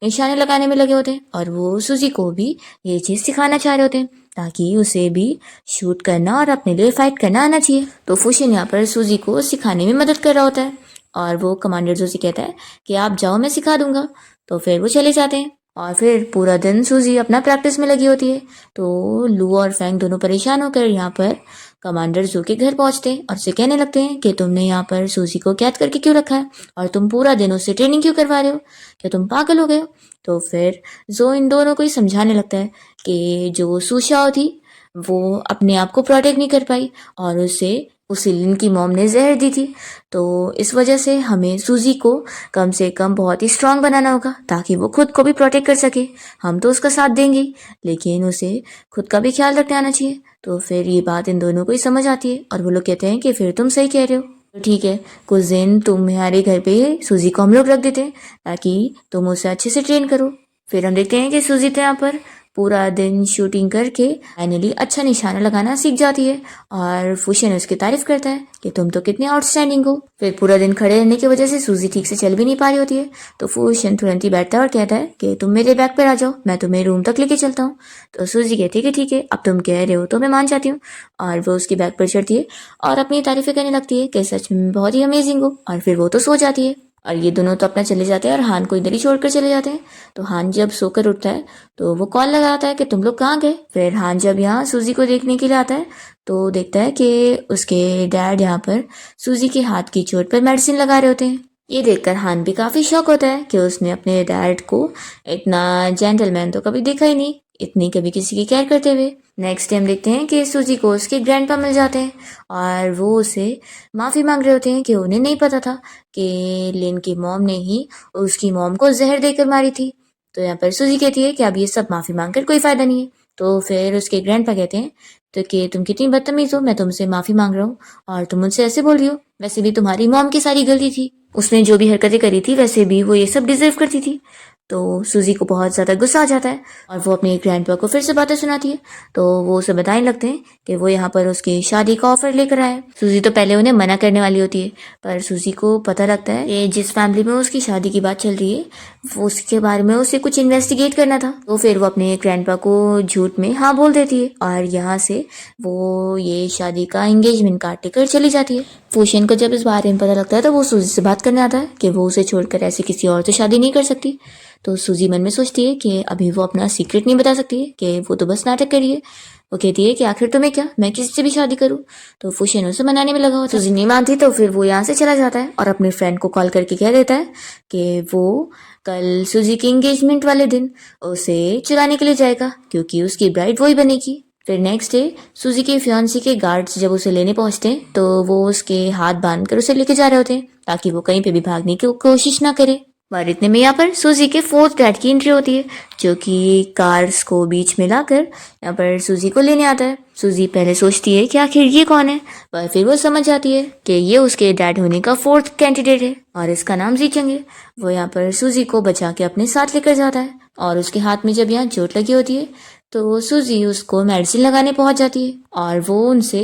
निशाने लगाने में लगे होते हैं और वो सूजी को भी ये चीज़ सिखाना चाह रहे होते हैं ताकि उसे भी शूट करना और अपने लिए फाइट करना आना चाहिए। तो फुशन यहाँ पर सूजी को सिखाने में मदद कर रहा होता है और वो कमांडर जो से कहता है कि आप जाओ मैं सिखा दूंगा। तो फिर वो चले जाते हैं और फिर पूरा दिन सूजी अपना प्रैक्टिस में लगी होती है। तो लू और फैंग दोनों परेशान होकर यहाँ पर कमांडर जू के घर पहुंचते हैं और उसे कहने लगते हैं कि तुमने यहाँ पर सूजी को कैद करके क्यों रखा है और तुम पूरा दिन उससे ट्रेनिंग क्यों करवा रहे हो, क्या तुम पागल हो गए हो। तो फिर जो इन दोनों को ही समझाने लगता है कि जो सुशाओ थी वो अपने आप को प्रोटेक्ट नहीं कर पाई और उसे लिन की मॉम ने जहर दी थी। तो इस वजह से हमें सूजी को कम से कम बहुत ही स्ट्रांग बनाना होगा ताकि वो खुद को भी प्रोटेक्ट कर सके। हम तो उसका साथ देंगे लेकिन उसे खुद का भी ख्याल रखने आना चाहिए। तो फिर ये बात इन दोनों को ही समझ आती है और वो लोग कहते हैं कि फिर तुम सही कह रहे हो, तो ठीक है कुछ दिन तुम्हारे घर पे सूजी को हम लोग रख देते हैं ताकि तुम उसे अच्छे से ट्रेन करो। फिर हम देखते हैं कि सूजी तो यहाँ पर पूरा दिन शूटिंग करके फाइनली अच्छा निशाना लगाना सीख जाती है और फुशन उसकी तारीफ करता है कि तुम तो कितने आउटस्टैंडिंग हो। फिर पूरा दिन खड़े रहने की वजह से सूजी ठीक से चल भी नहीं पा रही होती है। तो फुशन तुरंत ही बैठता है और कहता है कि तुम मेरे बैग पर आ जाओ, मैं तुम्हें रूम तक लेके चलता हूँ। तो सूजी कहती है कि ठीक है अब तुम कह रहे हो तो मैं मान जाती हूँ और वो उसकी बैग पर चढ़ती है और अपनी तारीफें करने लगती है कि सच में बहुत ही अमेजिंग हो। और फिर वो तो सो जाती है और ये दोनों तो अपना चले जाते हैं और हान को इधर ही छोड़कर चले जाते हैं। तो हान जब सोकर उठता है तो वो कॉल लगाता है कि तुम लोग कहाँ गए। फिर हान जब यहाँ सूजी को देखने के लिए आता है तो देखता है कि उसके डैड यहाँ पर सूजी के हाथ की चोट पर मेडिसिन लगा रहे होते हैं। ये देखकर हान भी काफी शॉक होता है कि उसने अपने डैड को इतना जेंटलमैन तो कभी देखा ही नहीं, इतनी कभी किसी की केयर करते हुए। नेक्स्ट टाइम देखते हैं कि सूजी को उसके ग्रैंडपा मिल जाते हैं और वो उसे माफ़ी मांग रहे होते हैं कि उन्हें नहीं पता था कि लिन की मॉम ने ही उसकी मॉम को जहर देकर मारी थी। तो यहाँ पर सूजी कहती है कि अब ये सब माफ़ी मांग कर कोई फ़ायदा नहीं है। तो फिर उसके ग्रैंडपा कहते हैं तो कि तुम कितनी बदतमीज़ हो, मैं तुमसे माफ़ी मांग रहा हूँ और तुम मुझसे ऐसे बोल रही हो, वैसे भी तुम्हारी मॉम की सारी गलती थी, उसने जो भी हरकतें करी थी वैसे भी वो ये सब डिजर्व करती थी। तो सूजी को बहुत ज़्यादा गुस्सा आ जाता है और वो अपने ग्रैंडपा को फिर से बातें सुनाती है। तो वो उसे बताने लगते हैं कि वो यहाँ पर उसकी शादी का ऑफर लेकर आए। सूजी तो पहले उन्हें मना करने वाली होती है पर सूजी को पता लगता है कि जिस फैमिली में उसकी शादी की बात चल रही है वो उसके बारे में उसे कुछ इन्वेस्टिगेट करना था। तो फिर वो अपने ग्रैंडपा को झूठ में हाँ बोल देती है और यहाँ से वो ये शादी का एंगेजमेंट कार्ड लेकर चली जाती है। फुशन को जब इस बारे में पता लगता है तो वो सूजी से बात करने आता है कि वो उसे छोड़कर ऐसे किसी और से शादी नहीं कर सकती। तो सूजी मन में सोचती है कि अभी वो अपना सीक्रेट नहीं बता सकती है कि वो तो बस नाटक करी है। वो कहती है कि आखिर तुम्हें क्या, मैं किसी से भी शादी करूं। तो फुशन उसे मनाने में लगा हुआ। सूजी नहीं मानती तो फिर वो यहाँ से चला जाता है और अपने फ्रेंड को कॉल करके कह देता है कि वो कल सूजी के एंगेजमेंट वाले दिन उसे चुराने के लिए जाएगा क्योंकि उसकी ब्राइड वही बनेगी। फिर नेक्स्ट डे सूजी के फियांसी के गार्ड्स जब उसे लेने पहुंचते हैं तो वो उसके हाथ बांधकर उसे लेके जा रहे होते हैं ताकि वो कहीं पे भी भागने की कोशिश ना करे। और इतने में यहाँ पर सूजी के फोर्थ डैड की एंट्री होती है जो कि कार्स को बीच में लाकर यहाँ पर सूजी को लेने आता है। सूजी पहले सोचती है कि आखिर ये कौन है पर फिर वो समझ जाती है कि ये उसके डैड होने का फोर्थ कैंडिडेट है और इसका नाम जीचंग है। वो यहाँ पर सूजी को बचा के अपने साथ लेकर जाता है और उसके हाथ में जब यहाँ चोट लगी होती है तो सूजी उसको मेडिसिन लगाने पहुंच जाती है और वो उनसे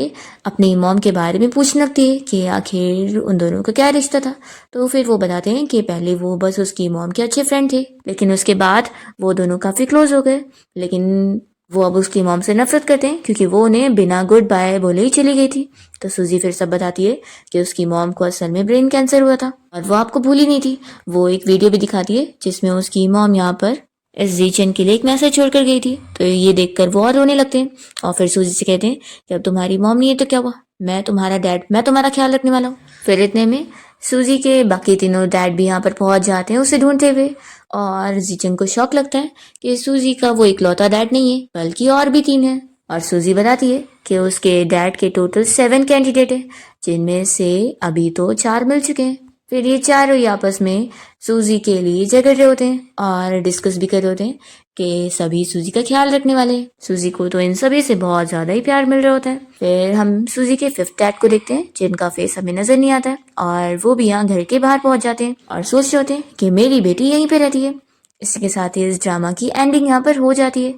अपनी मॉम के बारे में पूछने लगती है कि आखिर उन दोनों का क्या रिश्ता था। तो फिर वो बताते हैं कि पहले वो बस उसकी मॉम के अच्छे फ्रेंड थे लेकिन उसके बाद वो दोनों काफ़ी क्लोज हो गए, लेकिन वो अब उसकी मॉम से नफरत करते हैं क्योंकि वो उन्हें बिना गुड बाय बोले ही चली गई थी। तो सूजी फिर सब बताती है कि उसकी मॉम को असल में ब्रेन कैंसर हुआ था और वो आपको भूली नहीं थी। वो एक वीडियो भी दिखाती है जिसमें उसकी मॉम यहाँ पर इस जीचन के लिए एक मैसेज छोड़कर गई थी। तो ये देखकर वो और रोने लगते हैं और फिर सूजी से कहते हैं कि अब तुम्हारी मॉम नहीं है तो क्या हुआ, मैं तुम्हारा डैड, मैं तुम्हारा ख्याल रखने वाला हूँ। फिर इतने में सूजी के बाकी तीनों डैड भी यहाँ पर पहुंच जाते हैं उसे ढूंढते हुए और जीचन को शौक लगता है कि सूजी का वो इकलौता डैड नहीं है बल्कि और भी 3 है। और सूजी बताती है कि उसके डैड के टोटल 7 कैंडिडेट है, जिनमें से अभी तो 4 मिल चुके हैं। फिर ये चारों ही आपस में सूजी के लिए झगड़ रहे होते हैं और डिस्कस भी कर रहे होते हैं कि सभी सूजी का ख्याल रखने वाले हैं। सूजी को तो इन सभी से बहुत ज्यादा ही प्यार मिल रहा होता है। फिर हम सूजी के 5th डैड को देखते हैं, जिनका फेस हमें नजर नहीं आता है, और वो भी यहाँ घर के बाहर पहुंच जाते हैं और सोच रहे होते हैं कि मेरी बेटी यहीं पे रहती है। इसी के साथ ही इस ड्रामा की एंडिंग यहाँ पर हो जाती है।